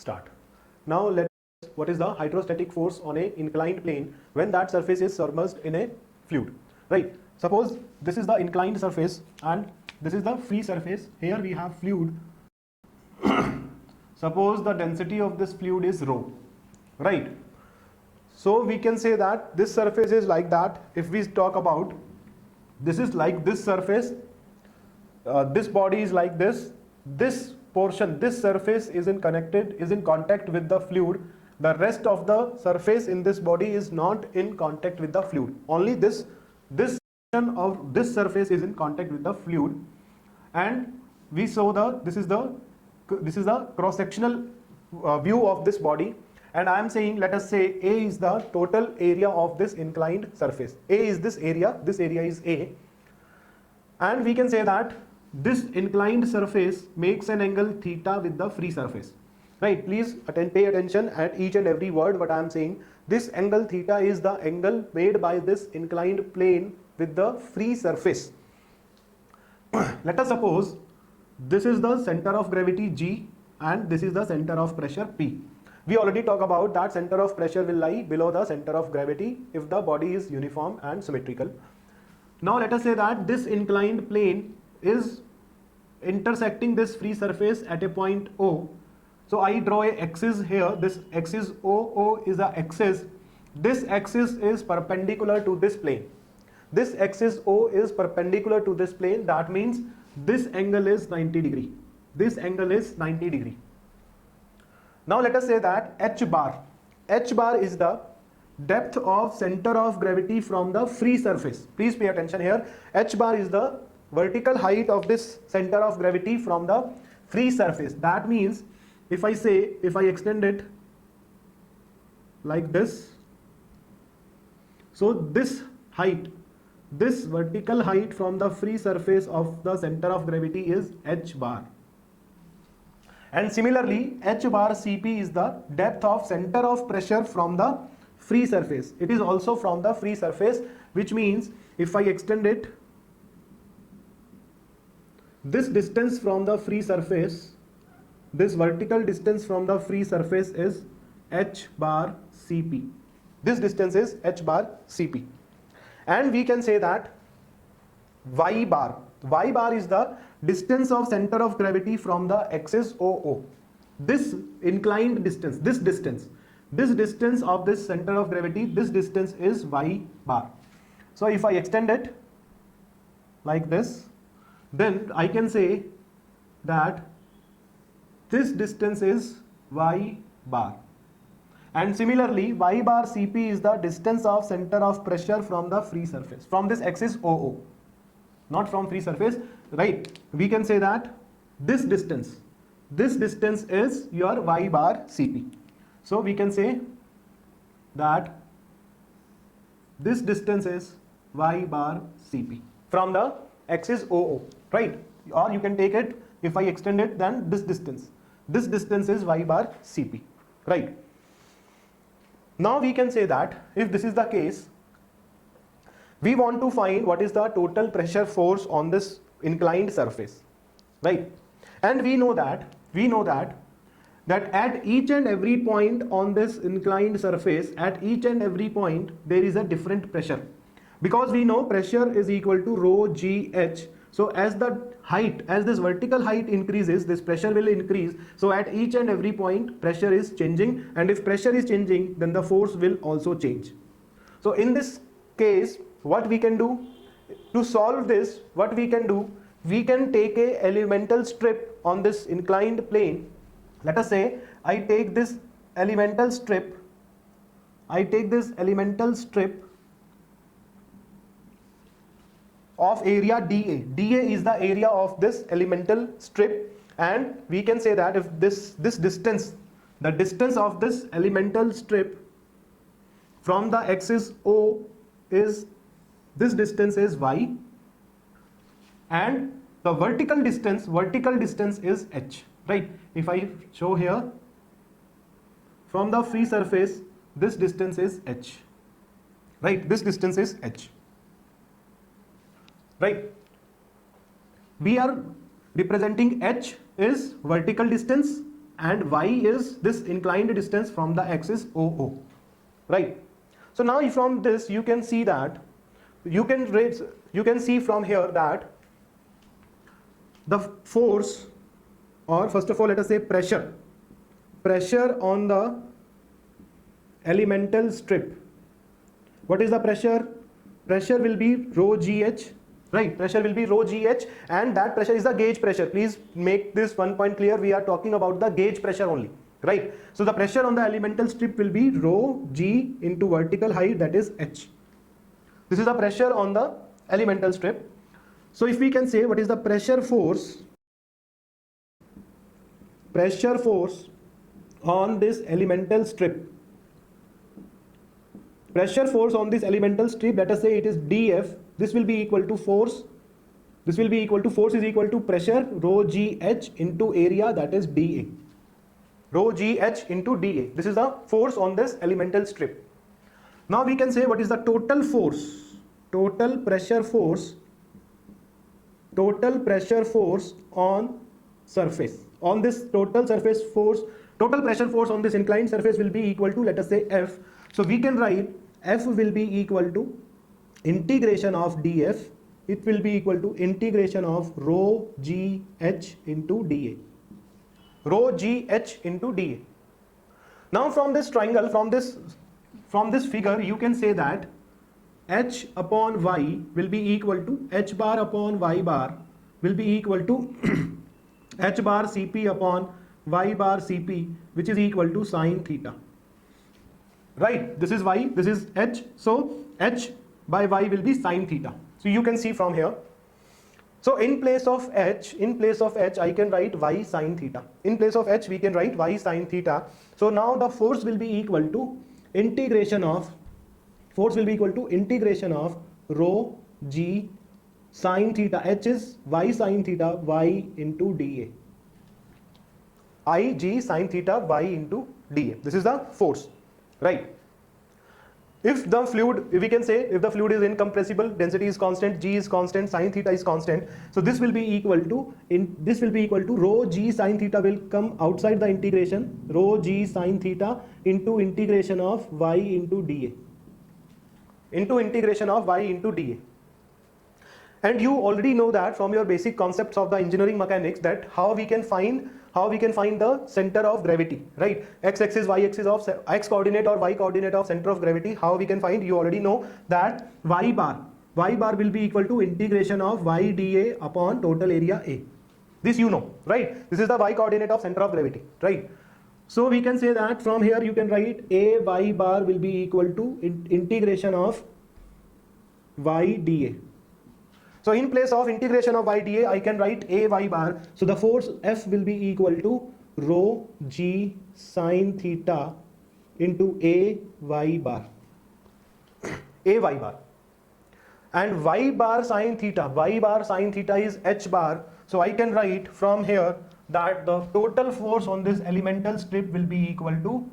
start. Now let's what is the hydrostatic force on a inclined plane when that surface is submerged in a fluid, right? Suppose this is the inclined surface and this is the free surface. Here we have fluid. Suppose the density of this fluid is rho, right? So we can say that this surface is like that. If we talk about, this is like this surface, this body is like this portion, this surface is in contact with the fluid. The rest of the surface in this body is not in contact with the fluid. Only this portion of this surface is in contact with the fluid. And we saw this is the cross-sectional view of this body. And I am saying, let us say A is the total area of this inclined surface. A is this area is A. And we can say that this inclined surface makes an angle theta with the free surface. Right? Please pay attention at each and every word what I am saying. This angle theta is the angle made by this inclined plane with the free surface. Let us suppose this is the center of gravity G and this is the center of pressure P. We already talked about that center of pressure will lie below the center of gravity if the body is uniform and symmetrical. Now let us say that this inclined plane is intersecting this free surface at a point O. So I draw a axis here. This axis OO is a axis. This axis is perpendicular to this plane. This axis O is perpendicular to this plane. That means this angle is 90 degree. This angle is 90 degree. Now let us say that H bar is the depth of center of gravity from the free surface. Please pay attention here. H bar is the vertical height of this center of gravity from the free surface. That means if I extend it like this, so this height, this vertical height from the free surface of the center of gravity is H bar. And similarly, H bar Cp is the depth of center of pressure from the free surface. It is also from the free surface, which means if I extend it, this distance from the free surface, this vertical distance from the free surface is H bar Cp. This distance is H bar Cp. And we can say that Y bar is the distance of center of gravity from the axis OO. This inclined distance, this distance of this center of gravity, this distance is Y bar. So if I extend it like this, then I can say that this distance is Y bar. And similarly, Y bar Cp is the distance of center of pressure from the free surface, from this axis OO. Not from free surface, right? We can say that this distance is your Y bar Cp. So we can say that this distance is Y bar Cp from the axis OO, right? Or you can take it, if I extend it, then this distance is Y bar Cp, right? Now we can say that if this is the case, we want to find what is the total pressure force on this inclined surface, right? And we know that at each and every point on this inclined surface, at each and every point there is a different pressure, because we know pressure is equal to rho GH. So as this vertical height increases, this pressure will increase. So at each and every point pressure is changing, and if pressure is changing, then the force will also change. So in this case, what we can do to solve this, we can take a elemental strip on this inclined plane. Let us say I take this elemental strip of area dA. dA is the area of this elemental strip, and we can say that if this distance, the distance of this elemental strip from the axis O is, this distance is Y, and the vertical distance is H, right? If I show here, from the free surface, this distance is H, right? This distance is H, right? We are representing H is vertical distance and y is this inclined distance from the axis OO, right? So now from this you can see that you can see from here that the force, or first of all let us say pressure on the elemental strip. What is the pressure? Pressure will be rho gh, right? Pressure will be rho gh, and that pressure is the gauge pressure. Please make this one point clear, we are talking about the gauge pressure only, right? So the pressure on the elemental strip will be rho g into vertical height, that is h. This is the pressure on the elemental strip. So if we can say what is the pressure force on this elemental strip. Pressure force on this elemental strip, let us say it is dF. This will be equal to force. This will be equal to force is equal to pressure rho gh into area, that is dA. Rho gh into dA. This is the force on this elemental strip. Now we can say what is the total force, total pressure force on surface. On this total surface force, total pressure force on this inclined surface will be equal to, let us say, F. So we can write F will be equal to integration of dF. It will be equal to integration of rho gh into dA. Rho gh into dA. Now from this triangle, from this figure, you can say that h upon y will be equal to h bar upon y bar will be equal to h bar Cp upon y bar Cp, which is equal to sine theta. Right, this is y, this is h, so h by y will be sine theta. So you can see from here. So in place of h I can write y sine theta. In place of h we can write y sine theta. So now the force will be equal to integration of rho g sine theta. H is y sine theta y into dA. I g sine theta y into dA. This is the force, right? If the fluid, we can say if the fluid is incompressible, density is constant, g is constant, sine theta is constant. So this will be equal to rho g sine theta will come outside the integration, rho g sine theta into integration of y into dA. Into integration of y into dA. And you already know that from your basic concepts of the engineering mechanics that how we can find the center of gravity, right? X-axis, y-axis of x coordinate or y coordinate of center of gravity. How we can find? You already know that y bar will be equal to integration of y dA upon total area A. This you know, right? This is the y coordinate of center of gravity, right? So we can say that from here you can write A y bar will be equal to integration of y dA. So in place of integration of y dA, I can write A y bar. So the force F will be equal to rho g sine theta into A y bar. A y bar. And y bar sine theta is h bar. So I can write from here that the total force on this elemental strip will be equal to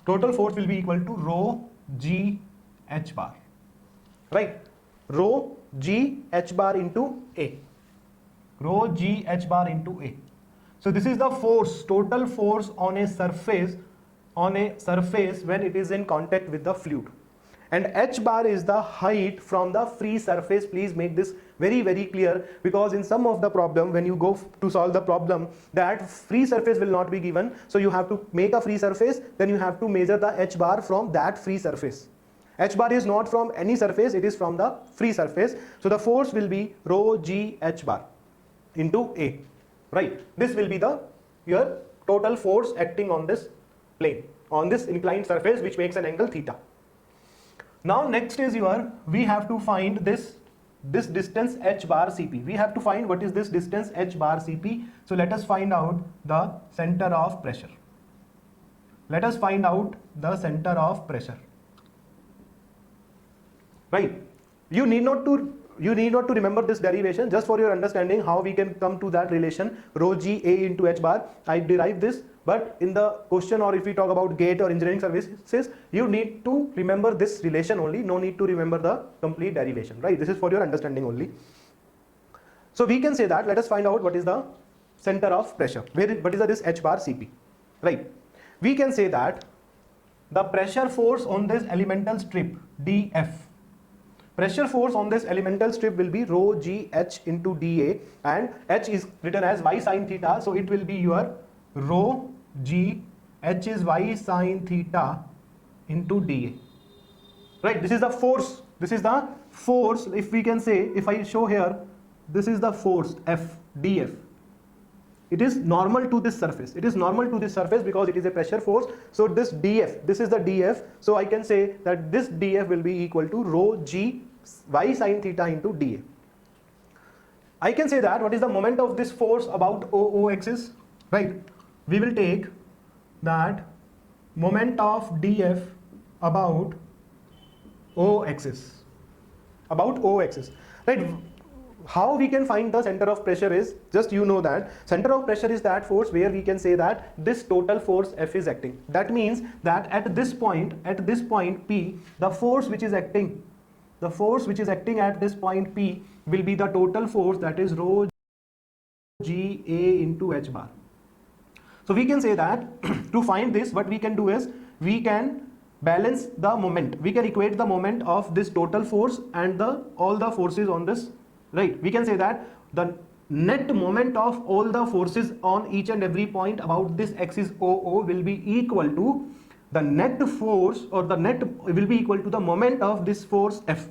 rho g h bar, right? Rho g h bar into A. Rho g h bar into A. So this is the force, total force on a surface when it is in contact with the fluid. And h bar is the height from the free surface. Please make this very, very clear, because in some of the problem, when you go to solve the problem, that free surface will not be given. So you have to make a free surface, then you have to measure the h bar from that free surface. H bar is not from any surface, it is from the free surface. So the force will be rho g h bar into A, right? This will be your total force acting on this plane, on this inclined surface, which makes an angle theta. Now next is we have to find this distance h bar Cp. We have to find what is this distance h bar Cp. So let us find out the center of pressure. Let us find out the center of pressure. Right? You need not to remember this derivation. Just for your understanding how we can come to that relation, rho g A into h bar. I derive this, but in the question, or if we talk about GATE or engineering services, you need to remember this relation only. No need to remember the complete derivation, right? This is for your understanding only. So we can say that, let us find out what is the center of pressure. What is this H bar Cp, right? We can say that the pressure force on this elemental strip dF, pressure force on this elemental strip will be rho g h into dA, and h is written as y sine theta, so it will be your rho g h is y sine theta into dA, right? This is the force, this is the force. If we can say, if I show here, this is the force F dF. It is normal to this surface. It is normal to this surface because it is a pressure force. So this dF, this is the dF. So I can say that this dF will be equal to rho g y sine theta into dA. I can say that what is the moment of this force about OO axis, right? We will take that moment of dF about O axis, right? How we can find the center of pressure is, just you know that center of pressure is that force where we can say that this total force F is acting. That means that at this point P, the force which is acting at this point P will be the total force, that is rho g A into H bar. So we can say that to find this, what we can do is we can balance the moment. We can equate the moment of this total force and all the forces on this, right? We can say that the net moment of all the forces on each and every point about this axis OO will be equal to the net force, or the net will be equal to the moment of this force F.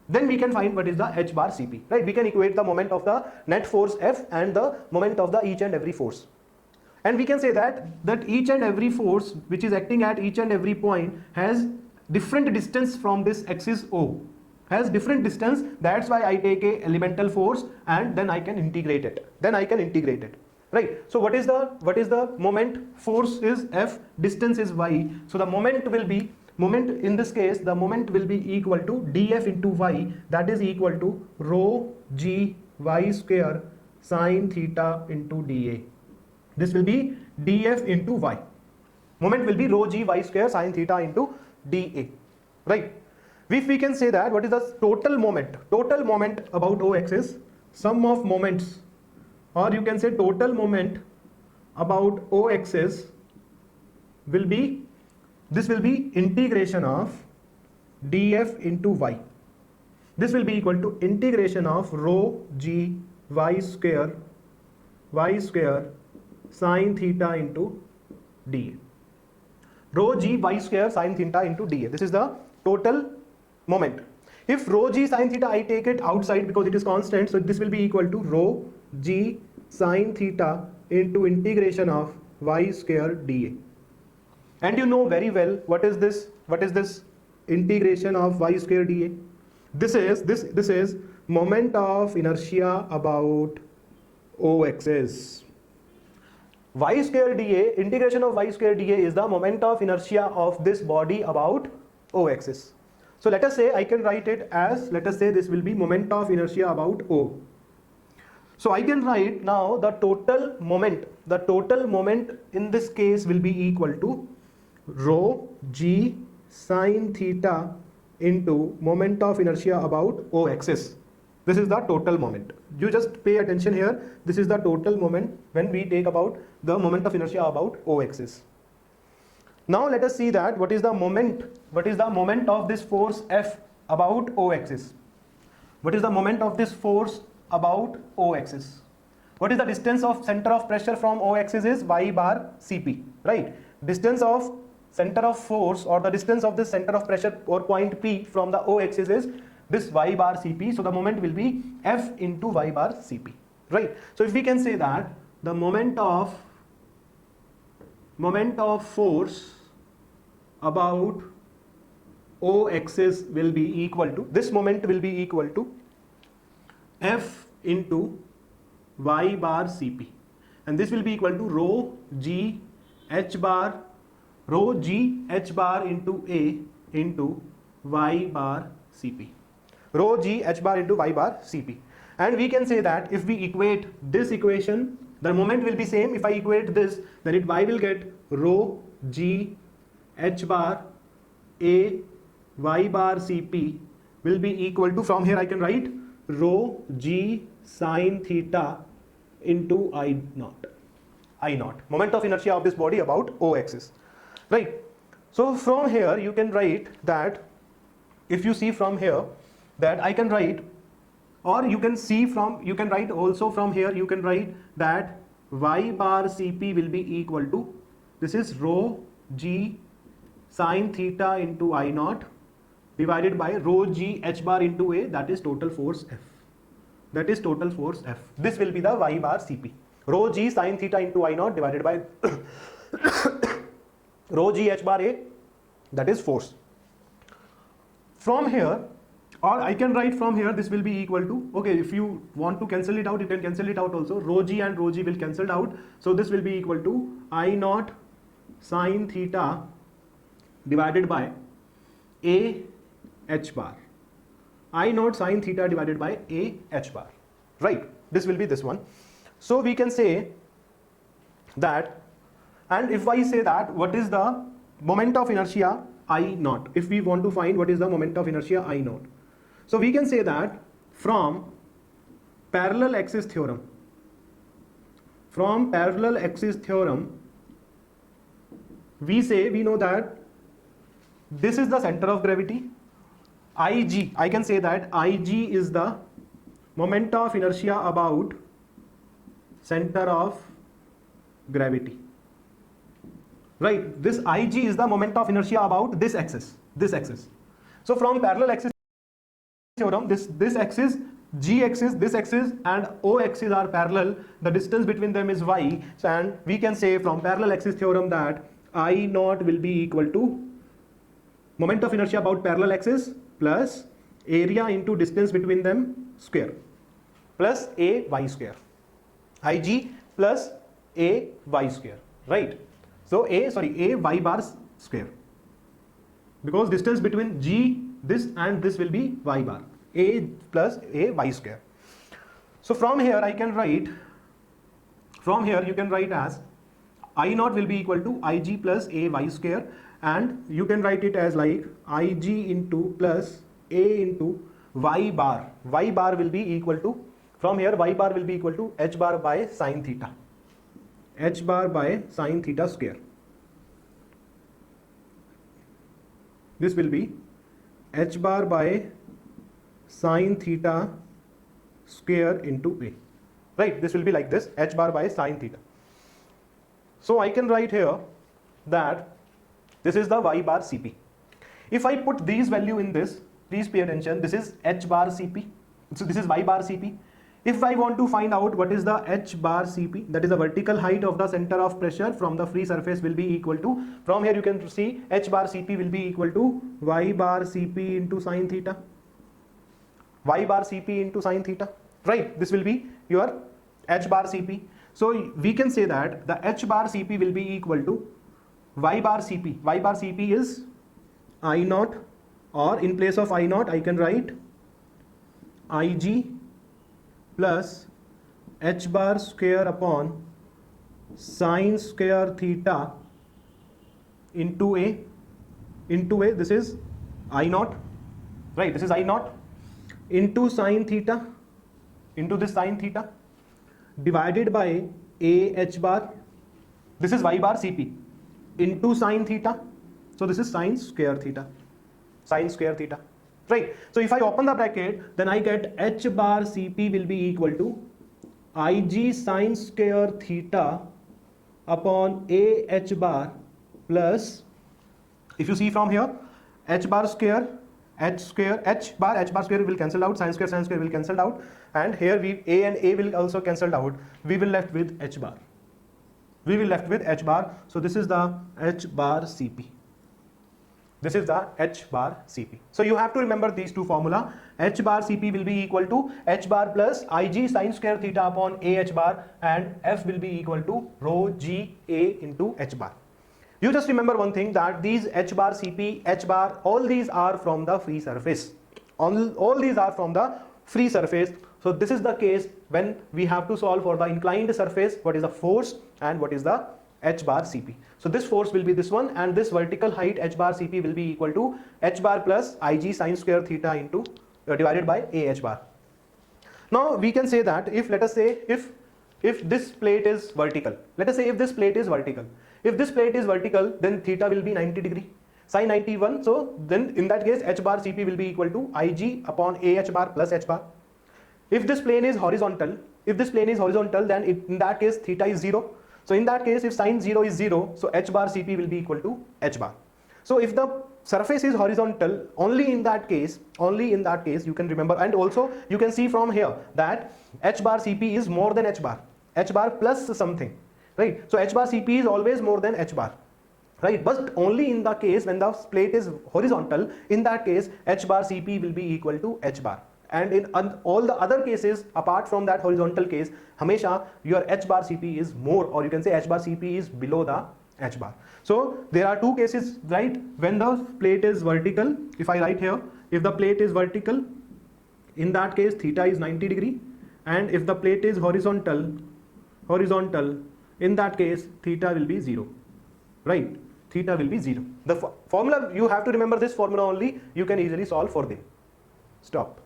Then we can find what is the H bar Cp, right? We can equate the moment of the net force F and the moment of the each and every force. And we can say that each and every force which is acting at each and every point has different distance from this axis O, has different distance. That's why I take a elemental force and then I can integrate it. Right? So what is the moment? Force is F, distance is Y. So the moment in this case, the moment will be equal to dF into Y, that is equal to rho g y square sine theta into dA. This will be dF into Y. Moment will be rho g y square sine theta into dA, right? If we can say that what is the total moment about O axis, sum of moments, or you can say total moment about O axis will be, this will be integration of dF into Y. This will be equal to integration of rho g y square sine theta into dA. Rho g y square sine theta into dA. This is the total moment. If rho g sine theta I take it outside because it is constant, so this will be equal to rho g sine theta into integration of y square dA. And you know very well what is this integration of y square dA. This is moment of inertia about O axis. Y square dA, integration of y square dA is the moment of inertia of this body about O axis. So let us say I can write it as, let us say this will be moment of inertia about O. So I can write now the total moment in this case will be equal to rho g sine theta into moment of inertia about O axis. This is the total moment. You just pay attention here. This is the total moment when we take about the moment of inertia about O axis. Now let us see that what is the moment of this force F about O axis. What is the moment of this force about O axis? What is the distance of center of pressure from O axis is y bar Cp, right? Distance of center of force, or the distance of the center of pressure or point P from the O axis is this y bar Cp. So the moment will be F into y bar Cp, right? So if we can say that the moment of force about O axis will be equal to, this moment will be equal to F into y bar Cp, and this will be equal to rho g h bar into A into y bar Cp. Rho g h bar into y bar Cp. And we can say that if we equate this equation, the moment will be same. If I equate this, then y will get rho g h bar A y bar Cp will be equal to, from here I can write rho g sine theta into I naught. I naught. Moment of inertia of this body about O axis. Right. So from here you can write that, if you see from here, that I can write, or you can see from, you can write also from here, you can write that y bar Cp will be equal to, this is rho g sine theta into I naught divided by rho g h bar into A, that is total force F. That is total force F. This will be the y bar Cp. Rho g sine theta into I naught divided by rho g h bar A, that is force. From here, or I can write from here, this will be equal to, okay, if you want to cancel it out, you can cancel it out also. Rho g and rho g will cancel out. So this will be equal to I naught sine theta divided by A h bar. I naught sine theta divided by A h bar. Right. This will be this one. So we can say that, and if I say that, what is the moment of inertia I naught? If we want to find what is the moment of inertia I naught. So we can say that from parallel axis theorem, we know that this is the center of gravity. Ig, I can say that Ig is the moment of inertia about center of gravity. Right, this Ig is the moment of inertia about this axis, So from parallel axis theorem, this axis, G axis, this axis and O axis are parallel, the distance between them is y, and we can say from parallel axis theorem that I naught will be equal to moment of inertia about parallel axis plus area into distance between them square plus a y square. Ig plus a y square, right? So a y bar square, because distance between G, this and this will be y bar, a plus a y square. So from here I can write, from here you can write as I naught will be equal to Ig plus a y square, and you can write it as like Ig into plus a into y bar. Y bar will be equal to, from here y bar will be equal to h bar by sine theta. H bar by sine theta square. This will be h bar by sine theta square into A. Right, this will be like this, h bar by sine theta. So I can write here that this is the y bar Cp. If I put these value in this, please pay attention, this is h bar Cp. So this is y bar Cp. If I want to find out what is the h bar Cp, that is the vertical height of the center of pressure from the free surface, will be equal to, from here you can see h bar Cp will be equal to y bar Cp into sine theta. Y bar Cp into sine theta. Right, this will be your h bar Cp. So we can say that the h bar Cp will be equal to y bar Cp. Y bar Cp is I naught, or in place of I naught I can write Ig plus h bar square upon sine square theta into A, this is I naught, right, this is I naught into sine theta, into this sine theta, divided by A h bar, this is y bar Cp, into sine theta, so this is sine square theta, right? So if I open the bracket, then I get h bar Cp will be equal to Ig sine square theta upon A h bar plus, if you see from here, h bar square, h bar square will cancel out, sine square will cancel out, and here we A and A will also cancel out, we will left with h bar. So this is the h bar Cp. This is the h bar Cp. So you have to remember these two formula. H bar Cp will be equal to h bar plus Ig sine square theta upon A h bar, and F will be equal to rho g A into h bar. You just remember one thing, that these h bar Cp, h bar, all these are from the free surface. All these are from the free surface. So this is the case when we have to solve for the inclined surface, what is the force and what is the h bar Cp. So this force will be this one, and this vertical height h bar Cp will be equal to h bar plus Ig sine square theta into divided by A h bar. Now we can say that if, let us say, if if this plate is vertical, let us say if this plate is vertical, then theta will be 90 degree, sine 91. So then in that case h bar Cp will be equal to Ig upon AH bar plus h bar. If this plane is horizontal, then in that case theta is 0. So in that case, if sine 0 is 0, so h bar Cp will be equal to h bar. So if the surface is horizontal, only in that case you can remember, and also you can see from here that h bar Cp is more than h bar plus something, right? So h bar Cp is always more than h bar, right? But only in the case when the plate is horizontal, in that case h bar Cp will be equal to h bar. And in all the other cases apart from that horizontal case, hamesha your h bar Cp is more, or you can say h bar Cp is below the h bar. So there are two cases, right? When the plate is vertical, if I write here, if the plate is vertical, in that case theta is 90 degree, and if the plate is horizontal, in that case theta will be 0, right? Theta will be 0. The formula, you have to remember this formula only, you can easily solve for them. Stop.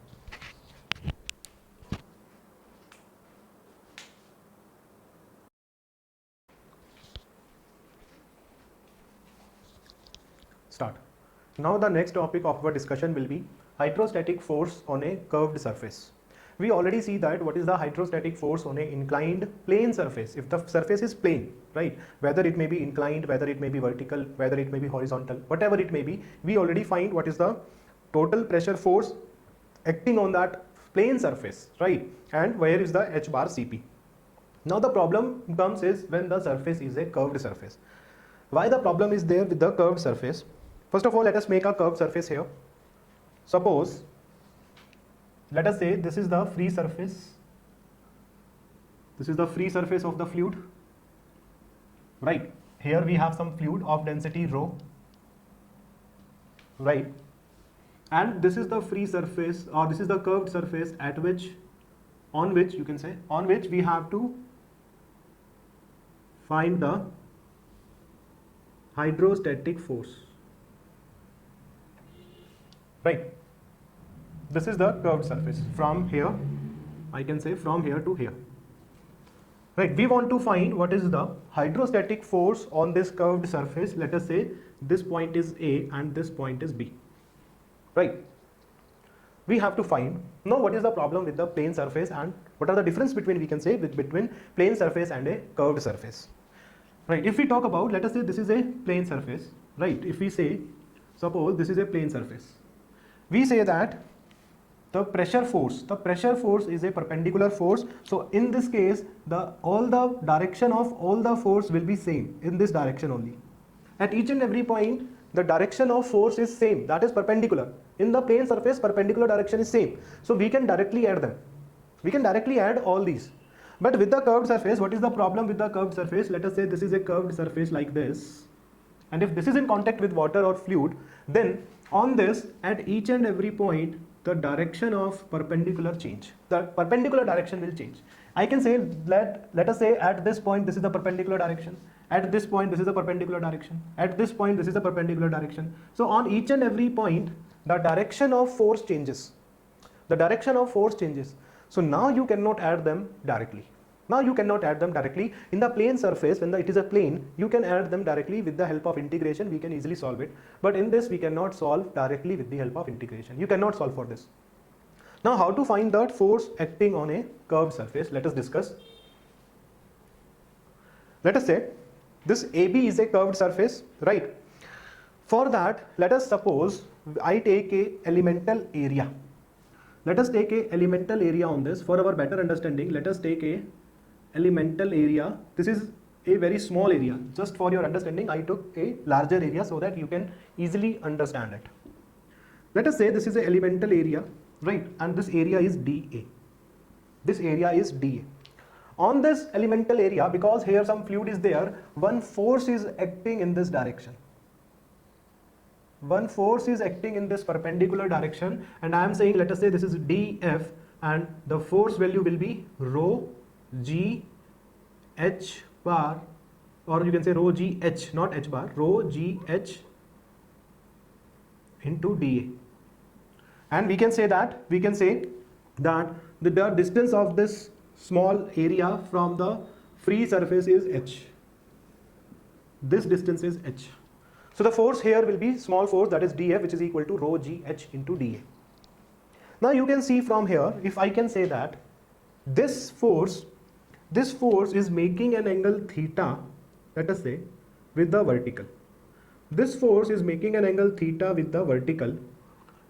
Start. Now the next topic of our discussion will be hydrostatic force on a curved surface. We already see that what is the hydrostatic force on a inclined plane surface. If the surface is plane, right, whether it may be inclined, whether it may be vertical, whether it may be horizontal, whatever it may be, we already find what is the total pressure force acting on that plane surface, right, and where is the h bar Cp. Now the problem comes is when the surface is a curved surface. Why the problem is there with the curved surface? First of all, let us make a curved surface here. Suppose, let us say this is the free surface. This is the free surface of the fluid, right? Here we have some fluid of density rho, right? And this is the free surface, or this is the curved surface on which we have to find the hydrostatic force, right? This is the curved surface. From here, I can say from here to here, right? We want to find what is the hydrostatic force on this curved surface. Let us say this point is A and this point is B, right? We have to find now what is the problem with the plane surface and what are the difference between, we can say, between plane surface and a curved surface, right? If we talk about, let us say this is a plane surface, right? If we say, suppose this is a plane surface, we say that the pressure force is a perpendicular force. So in this case, all the direction of all the force will be same in this direction only. At each and every point, the direction of force is same, that is perpendicular. In the plane surface, perpendicular direction is same. So we can directly add them. We can directly add all these. But with the curved surface, what is the problem with the curved surface? Let us say this is a curved surface like this. And if this is in contact with water or fluid, then on this, at each and every point, the direction of perpendicular change. The perpendicular direction will change. I can say, let us say at this point, this is the perpendicular direction. At this point, this is the perpendicular direction. At this point, this is the perpendicular direction. So on each and every point, the direction of force changes. The direction of force changes. So now you cannot add them directly. Now you cannot add them directly. In the plane surface, when it is a plane, you can add them directly with the help of integration. We can easily solve it. But in this, we cannot solve directly with the help of integration. You cannot solve for this. Now how to find that force acting on a curved surface? Let us discuss. Let us say this AB is a curved surface, right? For that, let us suppose I take a elemental area. Let us take a elemental area on this. For our better understanding, let us take a elemental area. This is a very small area. Just for your understanding, I took a larger area so that you can easily understand it. Let us say this is an elemental area, right? And this area is dA. This area is dA. On this elemental area, because here some fluid is there, one force is acting in this direction. One force is acting in this perpendicular direction, and I am saying, let us say this is dF, and the force value will be rho g h bar, or you can say rho g h, not h bar, rho g h into dA. And we can say that the distance of this small area from the free surface is h. This distance is h. So the force here will be small force, that is dF, which is equal to rho g h into dA. Now you can see from here, if I can say that this force is making an angle theta, let us say, with the vertical. This force is making an angle theta with the vertical.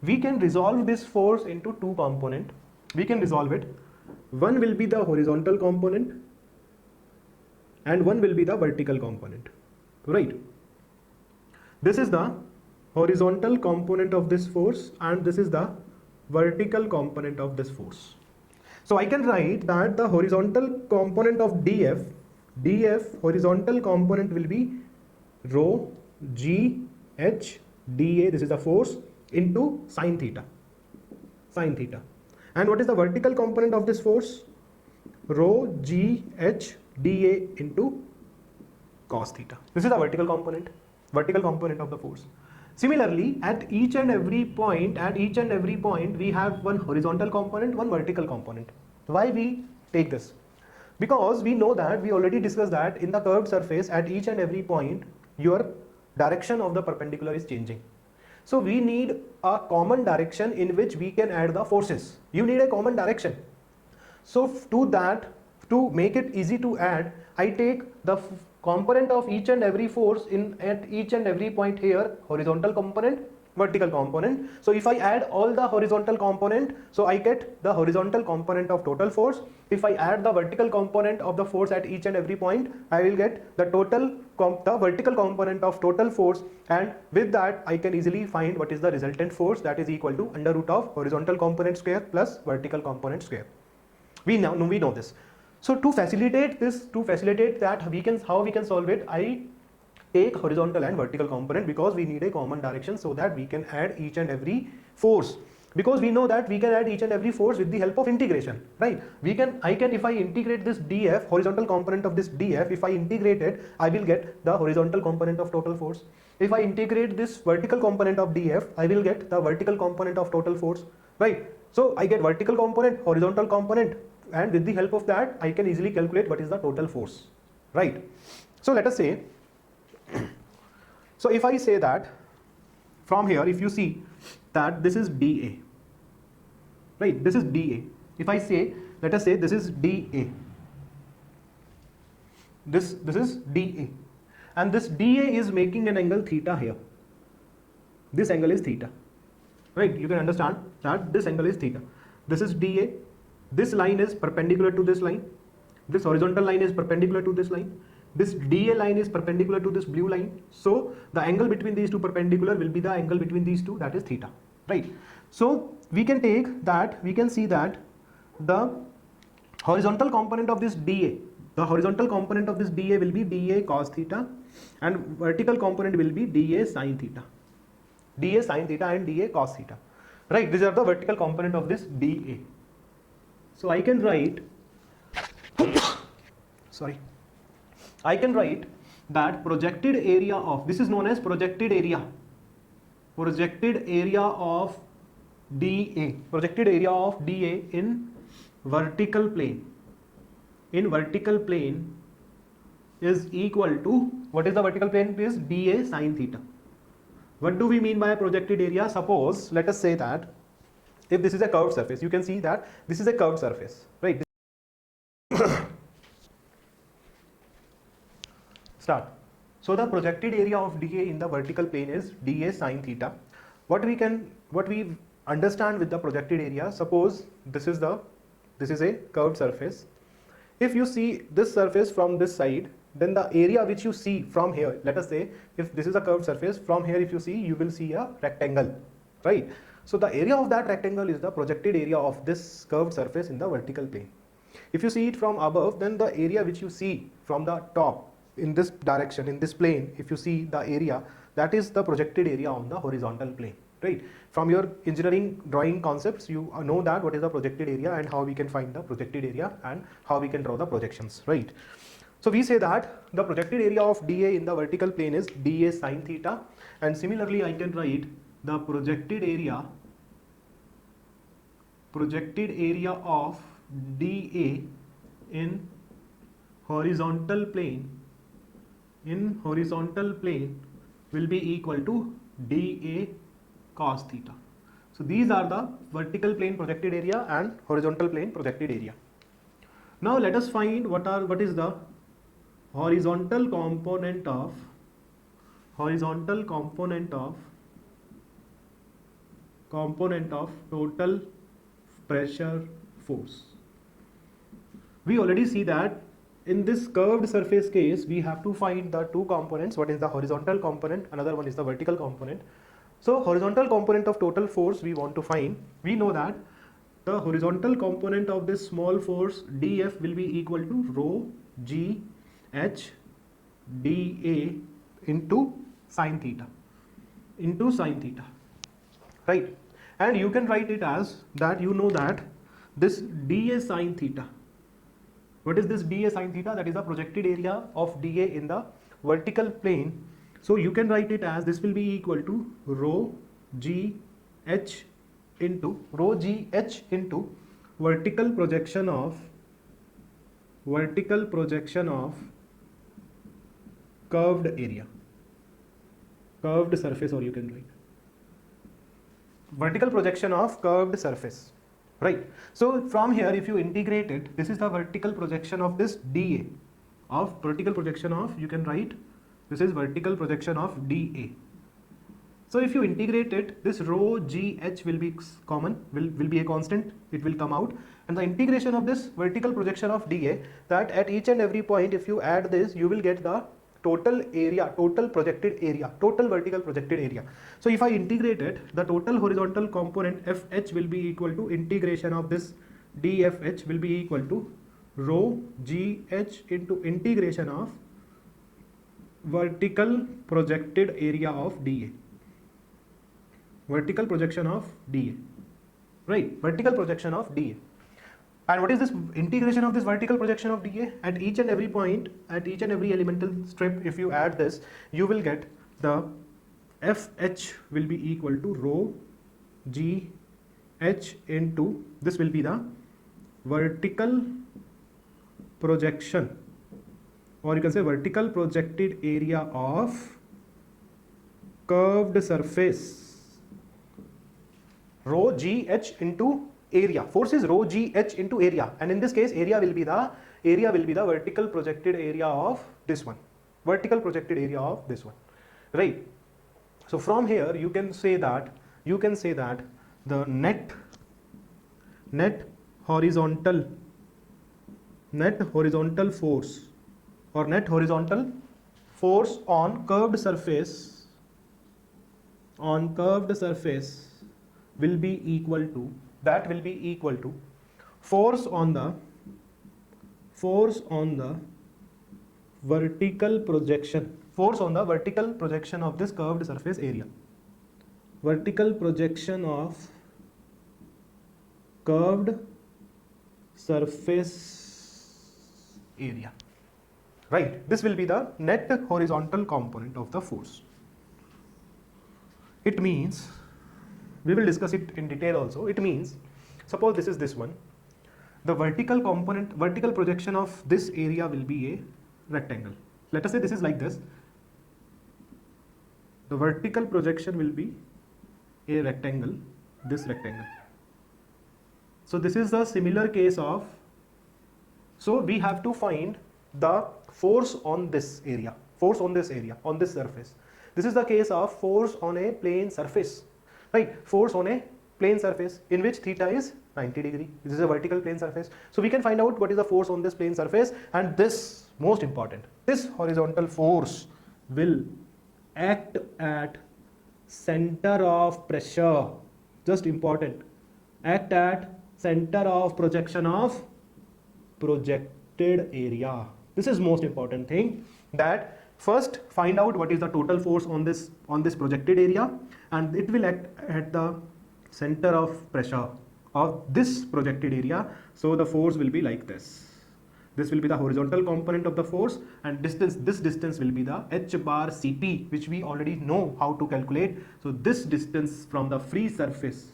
We can resolve this force into two components. We can resolve it. One will be the horizontal component and one will be the vertical component. Right? This is the horizontal component of this force and this is the vertical component of this force. So I can write that the horizontal component of dF horizontal component will be rho g h dA, this is the force, into sine theta. And what is the vertical component of this force? Rho g h dA into cos theta. This is the vertical component of the force. Similarly, at each and every point, we have one horizontal component, one vertical component. Why we take this? Because we know that, we already discussed that in the curved surface, at each and every point, your direction of the perpendicular is changing. So we need a common direction in which we can add the forces. You need a common direction. So to make it easy to add, I take the component of each and every force at each and every point here, horizontal component, vertical component. So if I add all the horizontal component, so I get the horizontal component of total force. If I add the vertical component of the force at each and every point, I will get the vertical component of total force, and with that I can easily find what is the resultant force, that is equal to under root of horizontal component square plus vertical component square. We know this. So to facilitate that, how we can solve it, I take horizontal and vertical component because we need a common direction so that we can add each and every force. Because we know that we can add each and every force with the help of integration, right? If I integrate this dF, horizontal component of this dF, if I integrate it, I will get the horizontal component of total force. If I integrate this vertical component of dF, I will get the vertical component of total force, right? So I get vertical component, horizontal component, and with the help of that, I can easily calculate what is the total force, right? So let us say, so if I say that from here, if you see that this is dA, right? This is dA. If I say, let us say this is dA. This is dA. And this dA is making an angle theta here. This angle is theta, right? You can understand that this angle is theta. This is dA. This line is perpendicular to this line. This horizontal line is perpendicular to this line. This dA line is perpendicular to this blue line. So the angle between these two perpendicular will be the angle between these two, that is theta, right? So we can see that the horizontal component of this dA, will be dA cos theta, and vertical component will be dA sin theta. And dA cos theta, right? These are the vertical component of this dA. So I can write that projected area of, this is known as projected area of dA, in vertical plane is equal to, what is the vertical plane is? dA sin theta. What do we mean by a projected area? Suppose, let us say that if this is a curved surface, you can see that this is a curved surface, right? Start. So the projected area of dA in the vertical plane is dA sin theta. What we understand with the projected area, suppose this is a curved surface. If you see this surface from this side, then the area which you see from here, let us say if this is a curved surface, from here if you see, you will see a rectangle, right? So the area of that rectangle is the projected area of this curved surface in the vertical plane. If you see it from above, then the area which you see from the top in this direction, in this plane, if you see the area, that is the projected area on the horizontal plane, right? From your engineering drawing concepts, you know that what is the projected area and how we can find the projected area and how we can draw the projections, right? So we say that the projected area of dA in the vertical plane is dA sin theta, and similarly I can write the projected area of dA in horizontal plane will be equal to dA cos theta. So these are the vertical plane projected area and horizontal plane projected area. Now let us find what is the horizontal component of total pressure force. We already see that in this curved surface case we have to find the two components. What is the horizontal component, another one is the vertical component. So horizontal component of total force we want to find. We know that the horizontal component of this small force dF will be equal to rho g h dA into sine theta, right? And you can write it as that. You know that this dA sine theta, what is this dA sine theta? That is the projected area of dA in the vertical plane. So you can write it as this will be equal to rho g h into vertical projection of curved area, curved surface, or you can write vertical projection of curved surface, right? So from here if you integrate it, this is the vertical projection of this dA, you can write this is vertical projection of dA. So if you integrate it, this rho g h will be common, will be a constant, it will come out, and the integration of this vertical projection of dA, that at each and every point if you add this you will get the total area, total projected area, total vertical projected area. So if I integrate it, the total horizontal component FH will be equal to integration of this dFH will be equal to rho GH into integration of vertical projected area of dA. Vertical projection of dA, right? Vertical projection of dA. And what is this integration of this vertical projection of dA? At each and every point, at each and every elemental strip, if you add this, you will get the FH will be equal to rho GH into, this will be the vertical projection, or you can say vertical projected area of curved surface, rho GH into area. Force is rho GH into area, and in this case area will be the vertical projected area of this one, right? So from here you can say that the net horizontal force, or net horizontal force on curved surface will be equal to, that will be equal to force on the vertical projection of this curved surface area, vertical projection of curved surface area, right? This will be the net horizontal component of the force. It means, we will discuss it in detail also. It means, suppose this is this one, the vertical component, vertical projection of this area will be a rectangle. Let us say this is like this. The vertical projection will be a rectangle, this rectangle. So this is the similar case of, so we have to find the force on this area, on this surface. This is the case of force on a plane surface, right? Force on a plane surface in which theta is 90 degree. This is a vertical plane surface. So we can find out what is the force on this plane surface, and this, most important, this horizontal force will act at center of pressure. Just important, act at center of projection of projected area. This is most important thing, that first find out what is the total force on this projected area, and it will act at the center of pressure of this projected area. So the force will be like this. This will be the horizontal component of the force, and this distance will be the h bar Cp, which we already know how to calculate. So this distance from the free surface,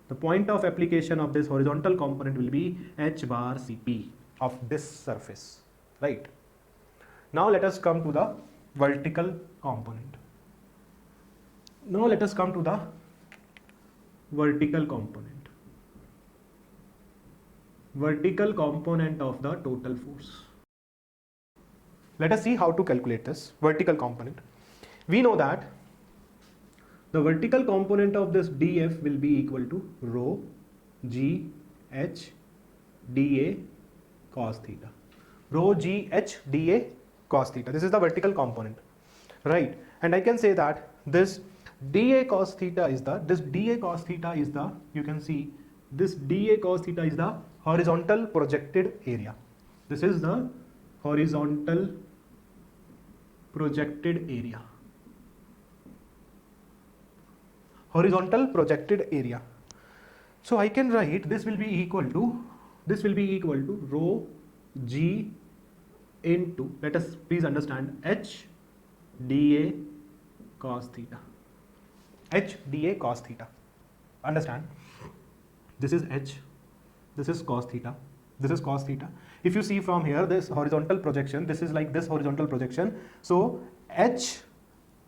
the point of application of this horizontal component will be h bar Cp. of this surface, right? Now let us come to the vertical component. Now let us come to the vertical component. Vertical component of the total force. Let us see how to calculate this vertical component. We know that the vertical component of this dF will be equal to rho g h dA cos theta. Rho g h dA cos theta. This is the vertical component, right? And I can say that this dA cos theta is the, you can see this dA cos theta is the horizontal projected area. This is the horizontal projected area. Horizontal projected area. So I can write this will be equal to rho g into, let us please understand, h dA cos theta. H dA cos theta. Understand? This is h, this is cos theta, this is cos theta. If you see from here, this horizontal projection, this is like this horizontal projection. So h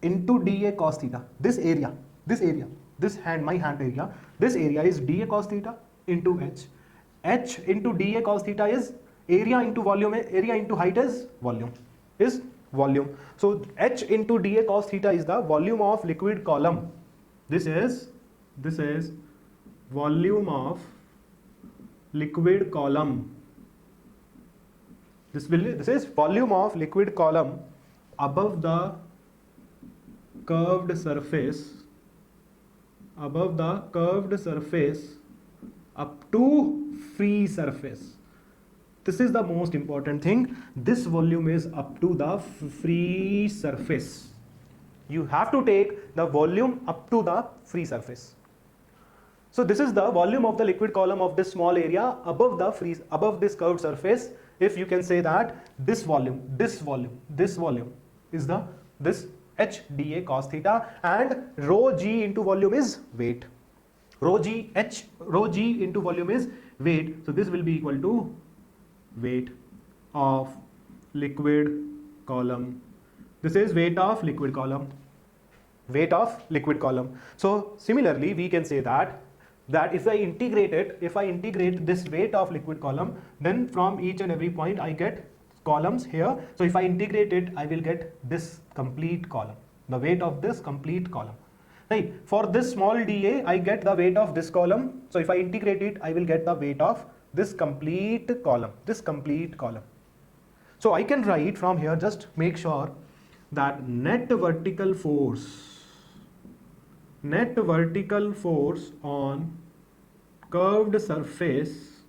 into dA cos theta, this area, my hand area, this area is dA cos theta into h. H into dA cos theta is area into volume, area into height is volume, So h into dA cos theta is the volume of liquid column. This is volume of liquid column. This is volume of liquid column above the curved surface, up to free surface. This is the most important thing. This volume is up to the free surface. You have to take the volume up to the free surface. So this is the volume of the liquid column of this small area above this curved surface. If you can say that this volume is this h dA cos theta, and rho g into volume is weight. Rho g into volume is weight. So this will be equal to weight of liquid column. This is weight of liquid column. So similarly, we can say that if I integrate this weight of liquid column, then from each and every point I get columns here. So if I integrate it, I will get this complete column, the weight of this complete column, right? For this small dA, I get the weight of this column. So if I integrate it, I will get the weight of this complete column, So I can write from here, just make sure that net vertical force on curved surface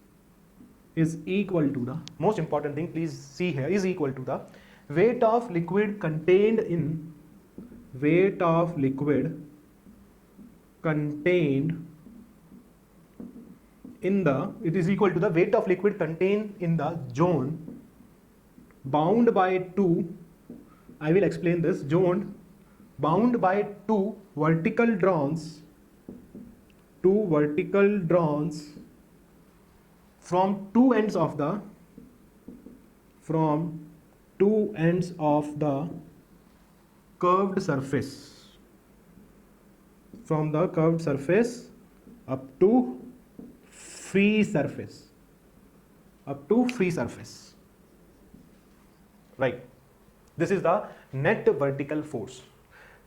is equal to the, most important thing, please see here, is equal to the weight of liquid contained in it is equal to the weight of liquid contained in the zone bound by two, I will explain this, zone bound by two vertical drawns from two ends of the curved surface, from the curved surface up to free surface, right? This is the net vertical force.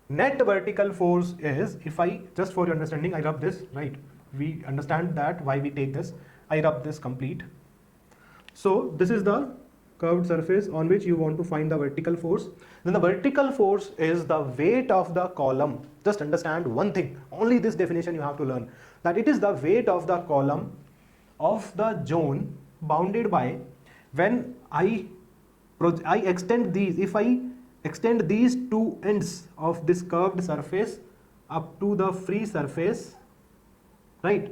Net vertical force is, if I, just for your understanding, I rub this, right? We understand that why we take this. I rub this complete. So this is the curved surface on which you want to find the vertical force. Then the vertical force is the weight of the column. Just understand one thing, only this definition you have to learn, that it is the weight of the column of the zone bounded by, when I extend these, if I extend these two ends of this curved surface up to the free surface, right?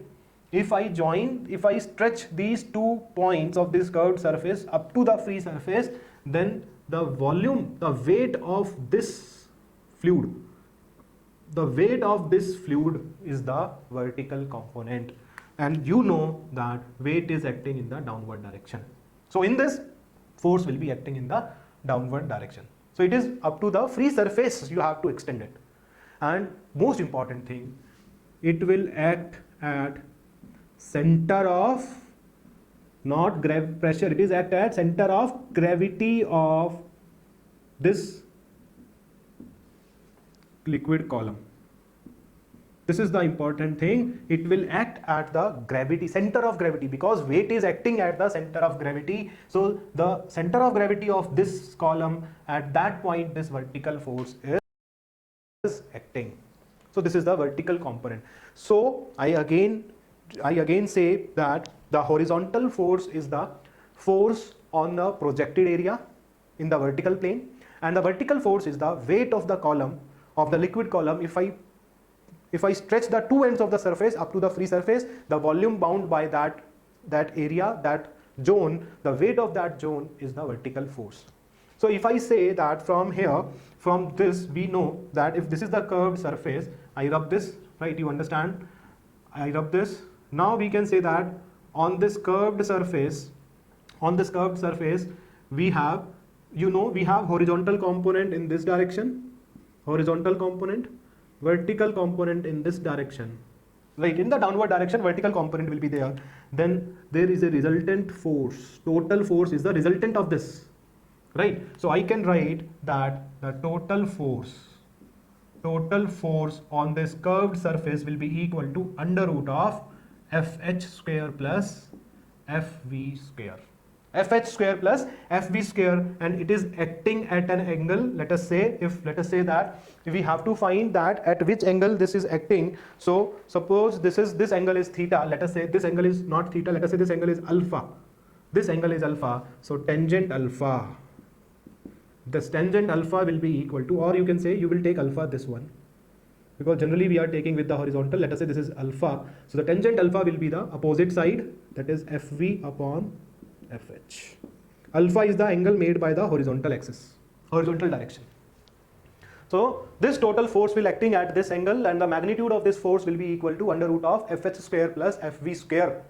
If I stretch these 2 points of this curved surface up to the free surface, then the volume, the weight of this fluid is the vertical component. And you know that weight is acting in the downward direction. So in this, force will be acting in the downward direction. So it is up to the free surface you have to extend it. And most important thing, it will act at center of, not pressure, it is act at center of gravity of this liquid column. This is the important thing. It will act at the gravity, center of gravity, because weight is acting at the center of gravity. So the center of gravity of this column, at that point this vertical force is acting. So this is the vertical component. So I again say that the horizontal force is the force on the projected area in the vertical plane, and the vertical force is the weight of the column, of the liquid column. If I stretch the two ends of the surface up to the free surface, the volume bound by that area, that zone, the weight of that zone is the vertical force. So if I say that from here, from this, we know that if this is the curved surface, I rub this, right? You understand? I rub this. Now we can say that on this curved surface, we have, we have horizontal component in this direction, horizontal component, vertical component in this direction, right? In the downward direction, vertical component will be there. Then there is a resultant force. Total force is the resultant of this, right? So I can write that the total force on this curved surface will be equal to under root of FH square plus FV square. FH square plus FV square, and it is acting at an angle. Let us say that we have to find that at which angle this is acting. So suppose this angle is theta. Let us say this angle is not theta. Let us say this angle is alpha. This angle is alpha. So tangent alpha. This tangent alpha will be equal to, or you can say you will take alpha this one, because generally we are taking with the horizontal. Let us say this is alpha. So the tangent alpha will be the opposite side, that is FV upon FH. Alpha is the angle made by the horizontal axis, horizontal direction. So this total force will acting at this angle, and the magnitude of this force will be equal to under root of FH square plus FV square.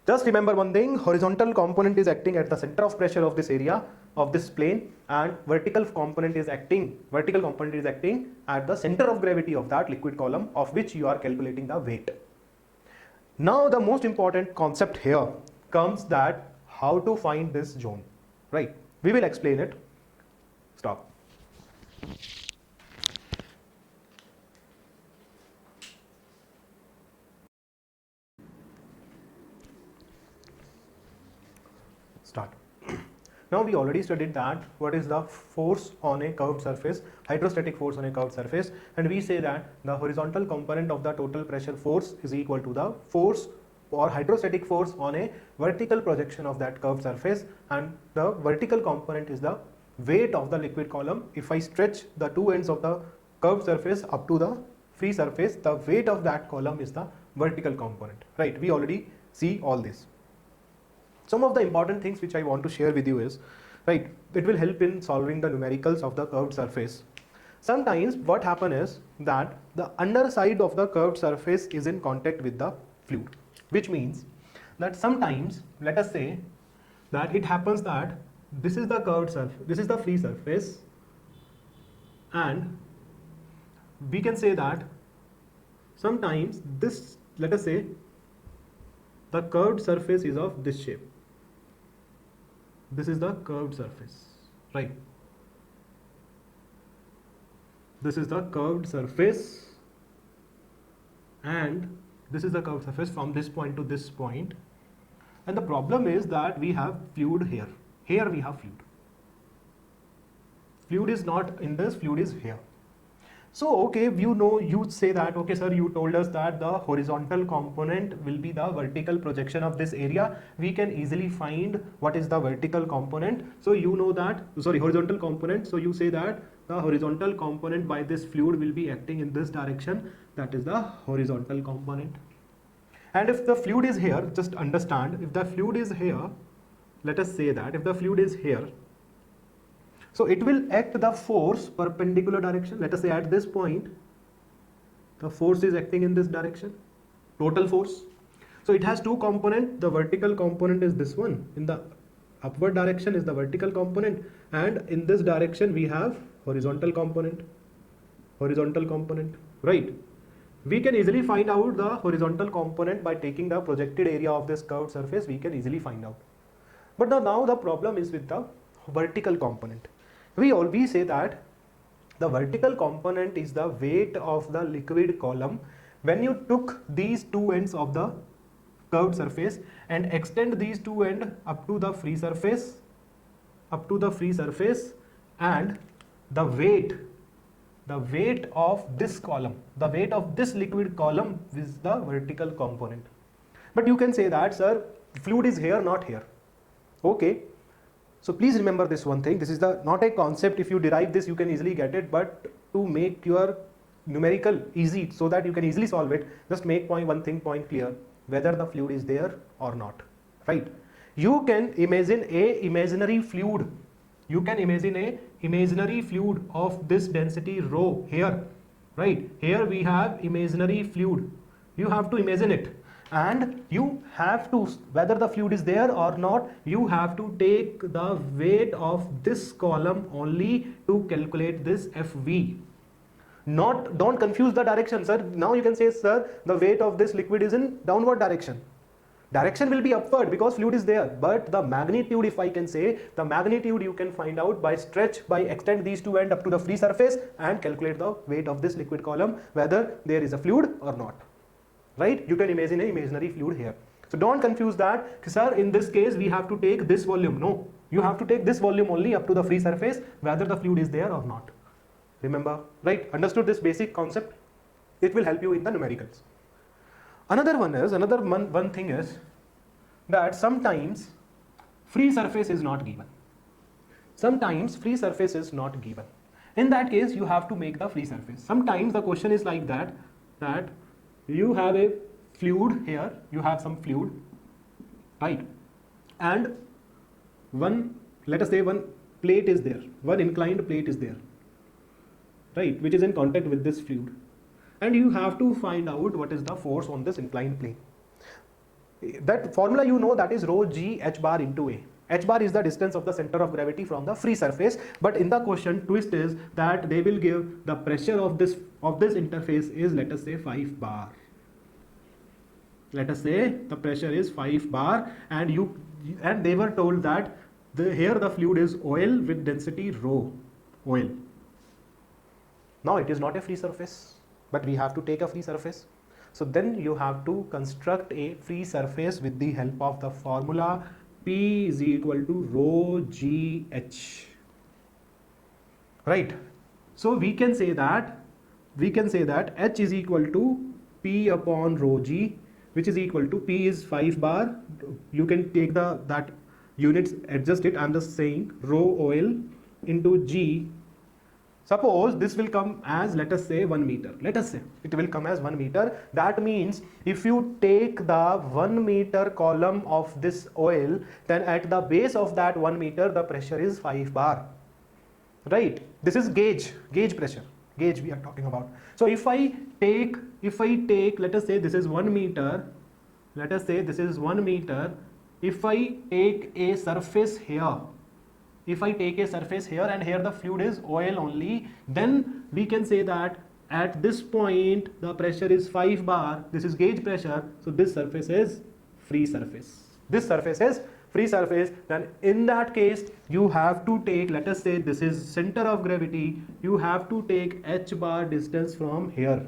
Just remember one thing, horizontal component is acting at the center of pressure of this area, of this plane, and vertical component is acting at the center of gravity of that liquid column, of which you are calculating the weight. Now the most important concept here comes, that how to find this zone, right? We will explain it. Stop. Start. Now we already studied that what is the force on a curved surface, hydrostatic force on a curved surface, and we say that the horizontal component of the total pressure force is equal to the force or hydrostatic force on a vertical projection of that curved surface, and the vertical component is the weight of the liquid column. If I stretch the two ends of the curved surface up to the free surface, the weight of that column is the vertical component, right? We already see all this. Some of the important things which I want to share with you is, right, it will help in solving the numericals of the curved surface. Sometimes what happens is that the underside of the curved surface is in contact with the fluid, which means that sometimes, let us say that it happens that this is the curved surface, this is the free surface, and we can say that sometimes this, let us say the curved surface is of this shape. This is the curved surface, right? This is the curved surface, and this is the curved surface from this point to this point. And the problem is that we have fluid here. Here we have fluid. Fluid is not in this, fluid is here. So, okay, you say that, okay, sir, you told us that the horizontal component will be the vertical projection of this area. We can easily find what is the vertical component. So, you know that, sorry, horizontal component. So, you say that the horizontal component by this fluid will be acting in this direction. That is the horizontal component. And if the fluid is here, just understand, if the fluid is here, let us say that if the fluid is here, so it will act the force perpendicular direction. Let us say at this point, the force is acting in this direction, total force. So it has two components. The vertical component is this one in the upward direction is the vertical component, and in this direction we have horizontal component, right? We can easily find out the horizontal component by taking the projected area of this curved surface. We can easily find out. But now the problem is with the vertical component. We say that the vertical component is the weight of the liquid column when you took these two ends of the curved surface and extend these two ends up to the free surface, and the weight of this column, the weight of this liquid column is the vertical component. But you can say that, sir, fluid is here, not here. Okay, so please remember this one thing. This is not a concept. If you derive this, you can easily get it, but to make your numerical easy so that you can easily solve it, just make one point clear, whether the fluid is there or not, right? You can imagine a imaginary fluid. You can imagine a imaginary fluid of this density rho here, right? Here we have imaginary fluid. You have to imagine it, and you have to, whether the fluid is there or not, you have to take the weight of this column only to calculate this FV. Don't confuse the direction, sir. Now you can say, sir, the weight of this liquid is in downward direction. Direction will be upward because fluid is there, but the magnitude, if I can say, the magnitude you can find out by extend these two ends up to the free surface and calculate the weight of this liquid column, whether there is a fluid or not, right? You can imagine an imaginary fluid here. So don't confuse that, sir, in this case we have to take this volume. No, you have to take this volume only up to the free surface, whether the fluid is there or not. Remember, right? Understood this basic concept? It will help you in the numericals. Another one thing is that sometimes free surface is not given. Sometimes free surface is not given. In that case, you have to make the free surface. Sometimes the question is like that you have a fluid here, you have some fluid, right? And let us say one plate is there, one inclined plate is there, right, which is in contact with this fluid, and you have to find out what is the force on this inclined plane. That formula you know, that is rho g h bar into a. H bar is the distance of the center of gravity from the free surface, but in the question twist is that they will give the pressure of this interface is, let us say, 5 bar. Let us say the pressure is 5 bar, and they were told that here the fluid is oil with density rho, oil. Now it is not a free surface, but we have to take a free surface. So then you have to construct a free surface with the help of the formula P is equal to rho g h, right? So we can say that H is equal to P upon rho g, which is equal to P is 5 bar. You can take that units, adjust it. I'm just saying rho oil into g. Suppose this will come as, let us say, 1 meter. Let us say it will come as 1 meter. That means if you take the 1 meter column of this oil, then at the base of that 1 meter, the pressure is 5 bar. Right? This is gauge pressure. Gauge we are talking about. So if I take, let us say this is 1 meter. Let us say this is 1 meter. If I take a surface here, and here the fluid is oil only, then we can say that at this point the pressure is 5 bar. This is gauge pressure. So this surface is free surface. Then in that case you have to take, let us say this is center of gravity, you have to take h bar distance from here,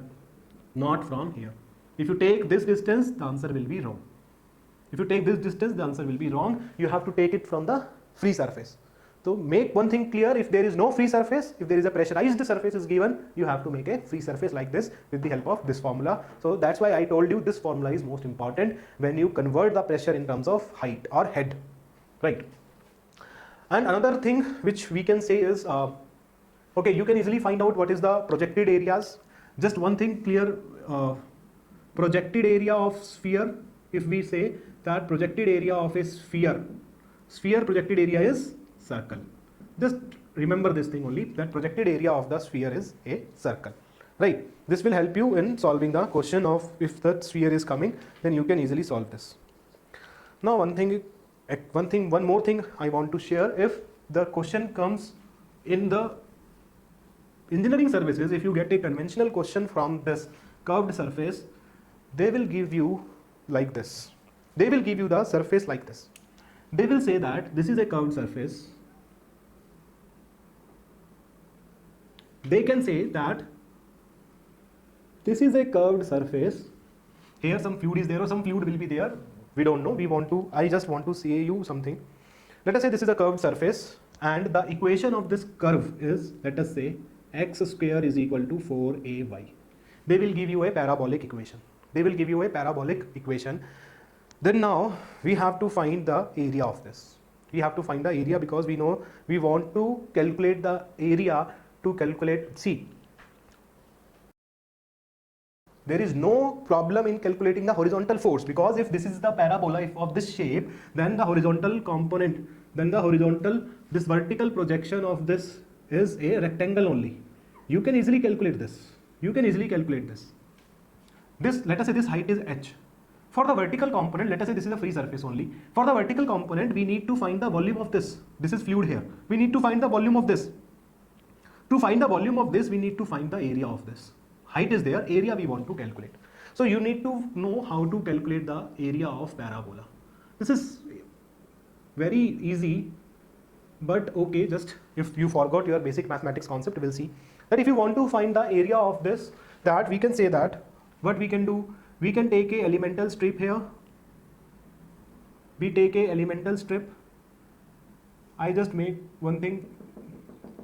not from here. If you take this distance, the answer will be wrong. You have to take it from the free surface. So make one thing clear, if there is no free surface, if there is a pressurized surface is given, you have to make a free surface like this with the help of this formula. So that's why I told you this formula is most important when you convert the pressure in terms of height or head, right? And another thing which we can say is, okay, you can easily find out what is the projected areas. Just one thing clear, projected area of sphere, if we say that projected area of a sphere projected area is circle. Just remember this thing only, that projected area of the sphere is a circle, right? This will help you in solving the question of if the sphere is coming, then you can easily solve this. Now one thing One more thing I want to share. If the question comes in the engineering services, if you get a conventional question from this curved surface, they will give you like this. They will give you the surface like this. They will say that this is a curved surface. They can say that this is a curved surface. Here some fluid is there or some fluid will be there. We don't know. I just want to say you something. Let us say this is a curved surface and the equation of this curve is, let us say, x square is equal to 4ay. They will give you a parabolic equation. Then now we have to find the area of this. We have to find the area because we know we want to calculate the area to calculate. See, there is no problem in calculating the horizontal force, because if this is the parabola of this shape, then the horizontal component, this vertical projection of this is a rectangle only. You can easily calculate this. This, let us say this height is h. For the vertical component, let us say this is a free surface only. For the vertical component, we need to find the volume of this. This is fluid here. We need to find the volume of this. To find the volume of this, we need to find the area of this. Height is there, area we want to calculate. So you need to know how to calculate the area of parabola. This is very easy, but okay, just if you forgot your basic mathematics concept, we'll see that if you want to find the area of this, that we can say that what we can do, we can take a elemental strip here. We take a elemental strip. I just make one thing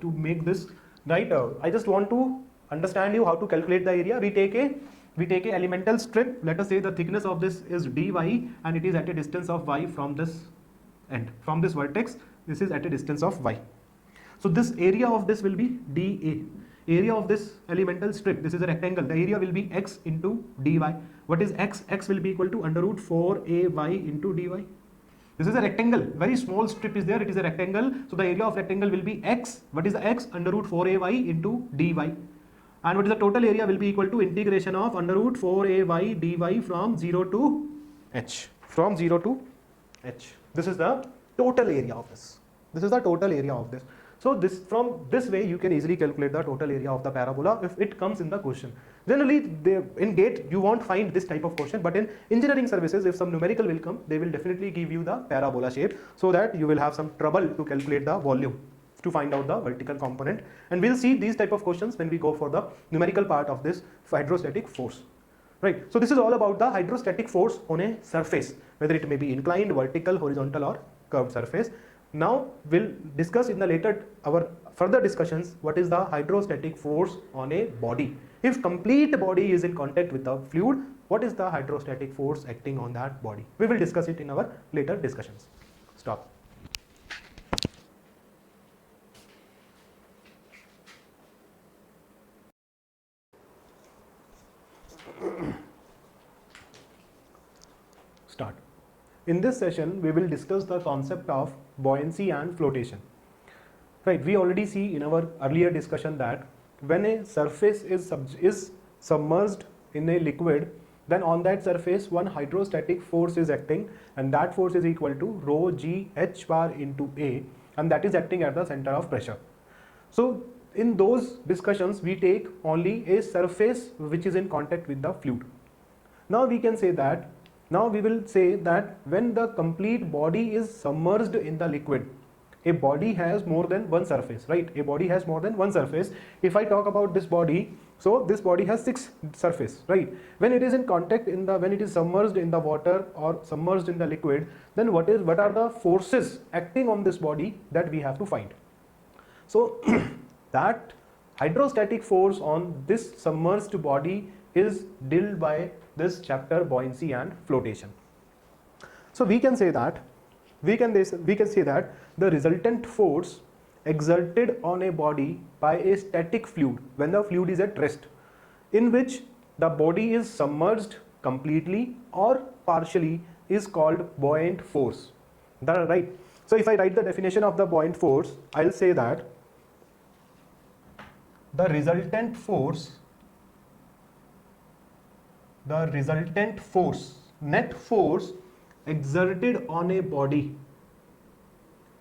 to make this right. I just want to understand you how to calculate the area. We take a elemental strip. Let us say the thickness of this is dy and it is at a distance of y from this end, from this vertex. This is at a distance of y. So this area of this will be dA. Area of this elemental strip, this is a rectangle, the area will be x into dy. What is x? X will be equal to under root 4ay into dy. This is a rectangle, very small strip is there, it is a rectangle, so the area of rectangle will be x. What is the x? Under root 4ay into dy. And what is the total area will be equal to integration of under root 4ay dy from 0 to h. This is the total area of this. So this, from this way you can easily calculate the total area of the parabola if it comes in the question. Generally in GATE you won't find this type of question, but in engineering services if some numerical will come, they will definitely give you the parabola shape, so that you will have some trouble to calculate the volume to find out the vertical component. And we'll see these type of questions when we go for the numerical part of this hydrostatic force. Right, so this is all about the hydrostatic force on a surface, whether it may be inclined, vertical, horizontal or curved surface. Now we'll discuss in the later our further discussions what is the hydrostatic force on a body. If complete body is in contact with the fluid, what is the hydrostatic force acting on that body? We will discuss it in our later discussions. Stop. Start. In this session, we will discuss the concept of buoyancy and flotation. Right, we already see in our earlier discussion that when a surface is submerged in a liquid, then on that surface one hydrostatic force is acting, and that force is equal to rho g h bar into A, and that is acting at the center of pressure. So in those discussions, we take only a surface which is in contact with the fluid. Now we can say that, now we will say that when the complete body is submerged in the liquid, a body has more than one surface, right? A body has more than one surface. If I talk about this body, so this body has 6 surface, right? When it is in contact when it is submerged in the water or submerged in the liquid, then what are the forces acting on this body that we have to find? So that hydrostatic force on this submerged body is dealt by this chapter, buoyancy and flotation. So we can say that the resultant force exerted on a body by a static fluid, when the fluid is at rest, in which the body is submerged completely or partially, is called buoyant force. That right? So if I write the definition of the buoyant force, I'll say that the resultant force, net force exerted on a body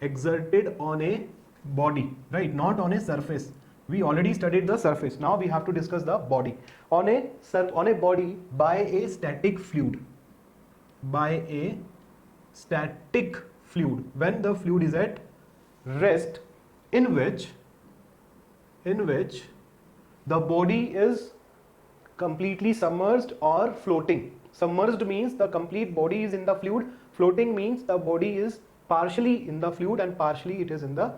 exerted on a body, right? Not on a surface. We already studied the surface. Now we have to discuss the body. On a body by a static fluid. By a static fluid. When the fluid is at rest, in which the body is completely submerged or floating. Submerged means the complete body is in the fluid. Floating means the body is partially in the fluid and partially it is in the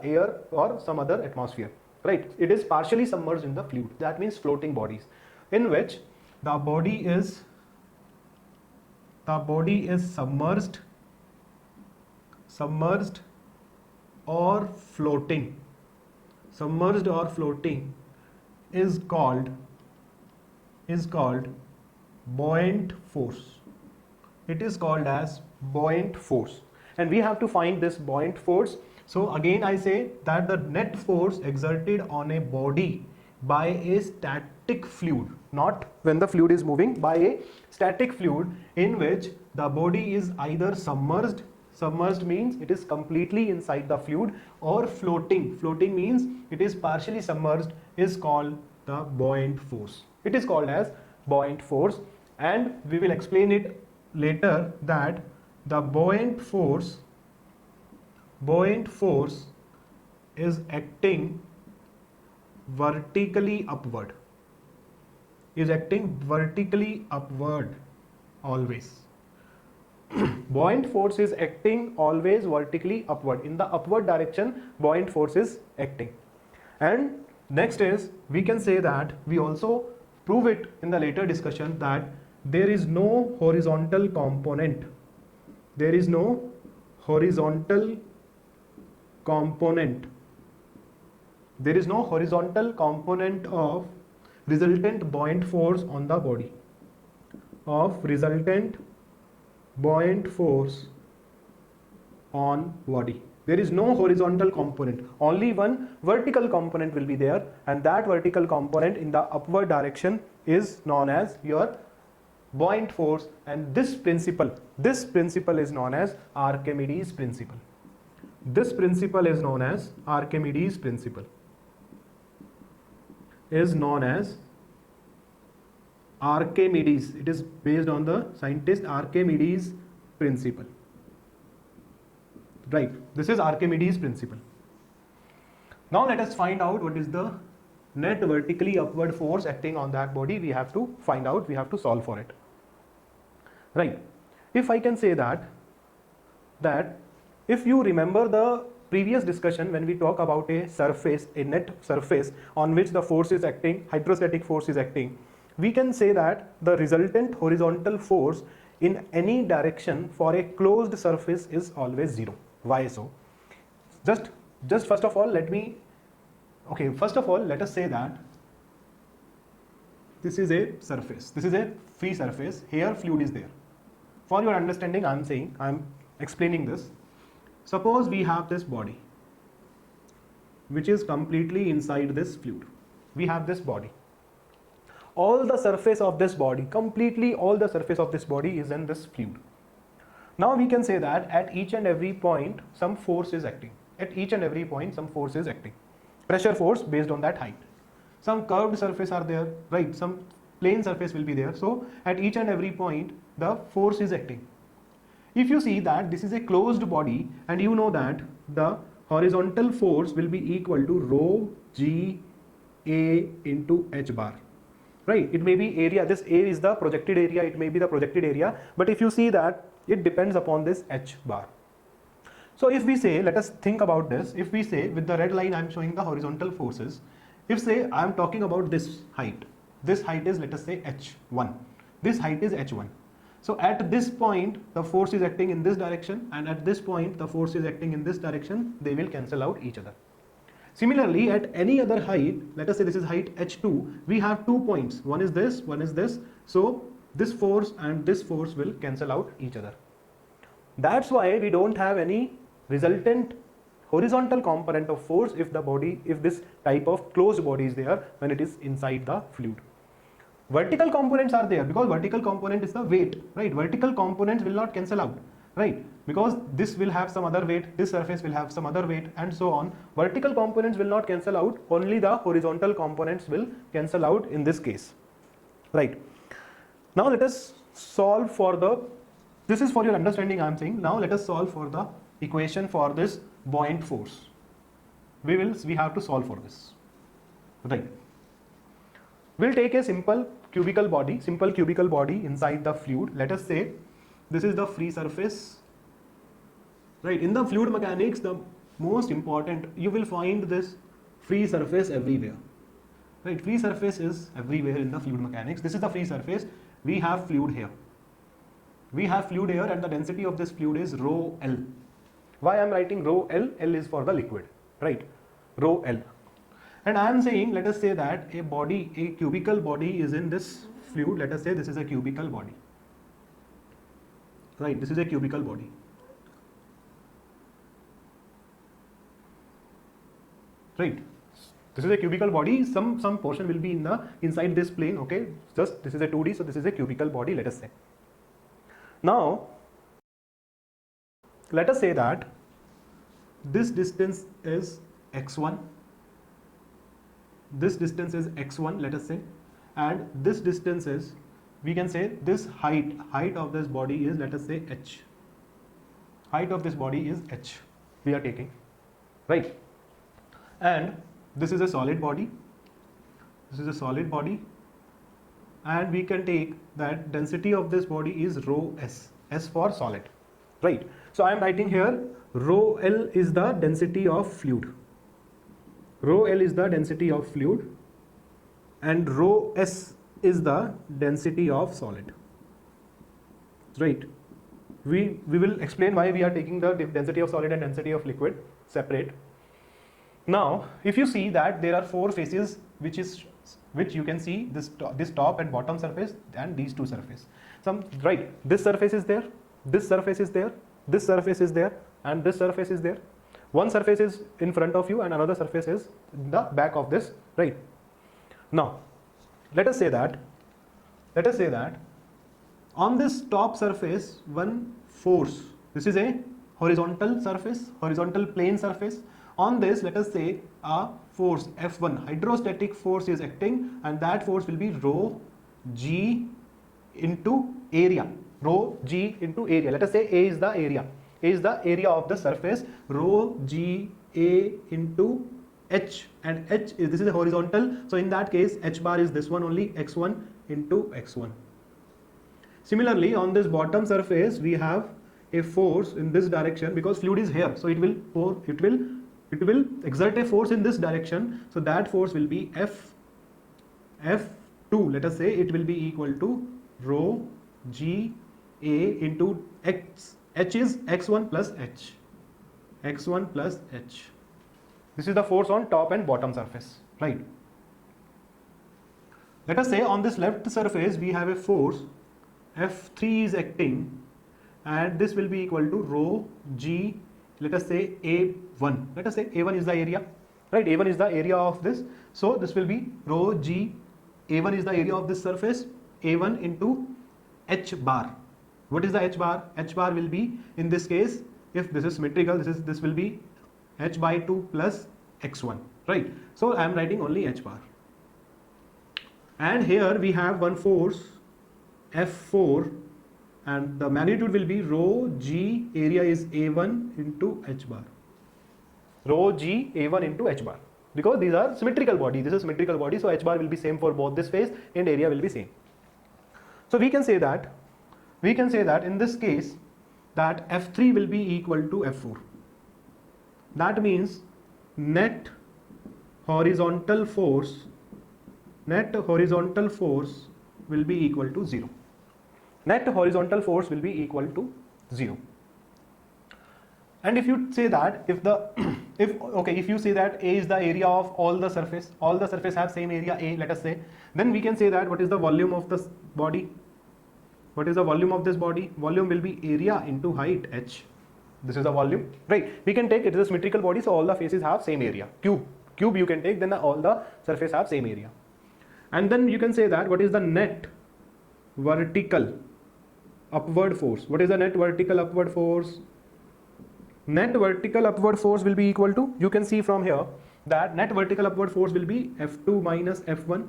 air or some other atmosphere. Right? It is partially submerged in the fluid. That means floating bodies, in which the body is submerged or floating. Submerged or floating is called buoyant force. It is called as buoyant force, and we have to find this buoyant force. So again I say that the net force exerted on a body by a static fluid, not when the fluid is moving, by a static fluid in which the body is either submerged means it is completely inside the fluid, or floating means it is partially submerged, is called the buoyant force. It is called as buoyant force, and we will explain it later that the buoyant force is acting vertically upward, always. Buoyant force is acting always vertically upward. In the upward direction, buoyant force is acting. And next is, we can say that we also prove it in the later discussion that there is no horizontal component. There is no horizontal component. There is no horizontal component of resultant buoyant force on the body. Of resultant buoyant force on body. There is no horizontal component. Only one vertical component will be there, and that vertical component in the upward direction is known as your buoyant force, and this principle is known as Archimedes principle. This principle is known as Archimedes principle. Is known as Archimedes. It is based on the scientist Archimedes principle. Right. This is Archimedes principle. Now let us find out what is the net vertically upward force acting on that body. We have to find out. We have to solve for it. Right. If I can say that if you remember the previous discussion when we talk about a surface, a net surface on which the force is acting, hydrostatic force is acting, we can say that the resultant horizontal force in any direction for a closed surface is always zero. Why so? Just first of all, let us say that this is a surface. This is a free surface. Here fluid is there. For your understanding, I am explaining this. Suppose we have this body which is completely inside this fluid. We have this body. All the surface of this body, completely all the surface of this body is in this fluid. Now we can say that at each and every point some force is acting. At each and every point some force is acting. Pressure force based on that height. Some curved surface are there, right? Some plane surface will be there. So at each and every point the force is acting. If you see that this is a closed body and you know that the horizontal force will be equal to rho g a into h bar. Right, it may be area, this A is the projected area, it may be the projected area, but if you see that it depends upon this h bar. So if we say, let us think about this, if we say with the red line I am showing the horizontal forces, if say I am talking about this height is let us say h1, this height is h1. So at this point the force is acting in this direction, and at this point the force is acting in this direction, they will cancel out each other. Similarly, at any other height, let us say this is height h2, we have 2 points. One is this, one is this. So this force and this force will cancel out each other. That's why we don't have any resultant horizontal component of force if this type of closed body is there when it is inside the fluid. Vertical components are there because vertical component is the weight, right? Vertical components will not cancel out. right? Because this will have some other weight, this surface will have some other weight, and so on. Vertical components will not cancel out, only the horizontal components will cancel out in this case, right? Now let us solve for the, this is for your understanding I am saying. Now let us solve for the equation for this buoyant force. We have to solve for this, right? We'll take a simple cubical body inside the fluid. Let us say this is the free surface, right? In the fluid mechanics, the most important, you will find this free surface everywhere, right? Free surface is everywhere in the fluid mechanics. This is the free surface. We have fluid here. And the density of this fluid is rho L. Why I am writing rho L? L is for the liquid, right? Rho L. And I am saying, let us say that a cubical body is in this fluid. Let us say this is a cubical body, right? This is a cubical body. Right? This is a cubical body. Some portion will be inside this plane. Okay, just this is a 2D, so this is a cubical body. Let us say. Now, let us say that this distance is x1. This distance is x1. Let us say, and this distance is, we can say this height of this body is, let us say, h. Height of this body is h. We are taking, right? And this is a solid body. This is a solid body, and we can take that density of this body is rho s. S for solid, right? So I am writing here rho L is the density of fluid. Rho L is the density of fluid, and rho S is the density of solid, right? We will explain why we are taking the density of solid and density of liquid separate. Now, if you see that there are four faces, which you can see this top and bottom surface and these two surfaces. Right? This surface is there. This surface is there. This surface is there, and this surface is there. One surface is in front of you, and another surface is in the back of this. Right? Now, let us say that on this top surface, one force. This is a horizontal surface, horizontal plane surface. On this, let us say a force F1, hydrostatic force is acting, and that force will be rho g into area. Rho g into area. Let us say A is the area. A is the area of the surface. Rho g A into h, and h is, this is a horizontal. So in that case, h bar is this one only, x1 into x1. Similarly, on this bottom surface, we have a force in this direction because fluid is here. So it will exert a force in this direction. So that force will be F2. Let us say it will be equal to rho g A into x. H is x1 plus h. X1 plus h. This is the force on top and bottom surface, right? Let us say on this left surface we have a force F3 is acting, and this will be equal to rho g, let us say A1. Let us say A1 is the area, right? A1 is the area of this. So this will be rho g, A1 is the area of this surface, A1 into h bar. What is the h bar? H bar will be, in this case, if this is symmetrical, this will be h by 2 plus x1, right? So I am writing only h bar. And here we have one force F4, and the magnitude will be rho g, area is A1 into h bar. Rho g A1 into h bar, because these are symmetrical body. This is symmetrical body, so h bar will be same for both this face, and area will be same. So we can say that in this case that F3 will be equal to F4. That means net horizontal force will be equal to 0. Net horizontal force will be equal to 0. And if you say that if you say that A is the area of all the surface have same area A, let us say, then we can say that what is the volume of this body? What is the volume of this body? Volume will be area into height h. This is the volume, right? We can take it is a symmetrical body, so all the faces have same area. Cube you can take, then all the surface have same area. And then you can say that what is the net vertical upward force. What is the net vertical upward force? Net vertical upward force will be equal to, you can see from here that net vertical upward force will be F2 minus F1,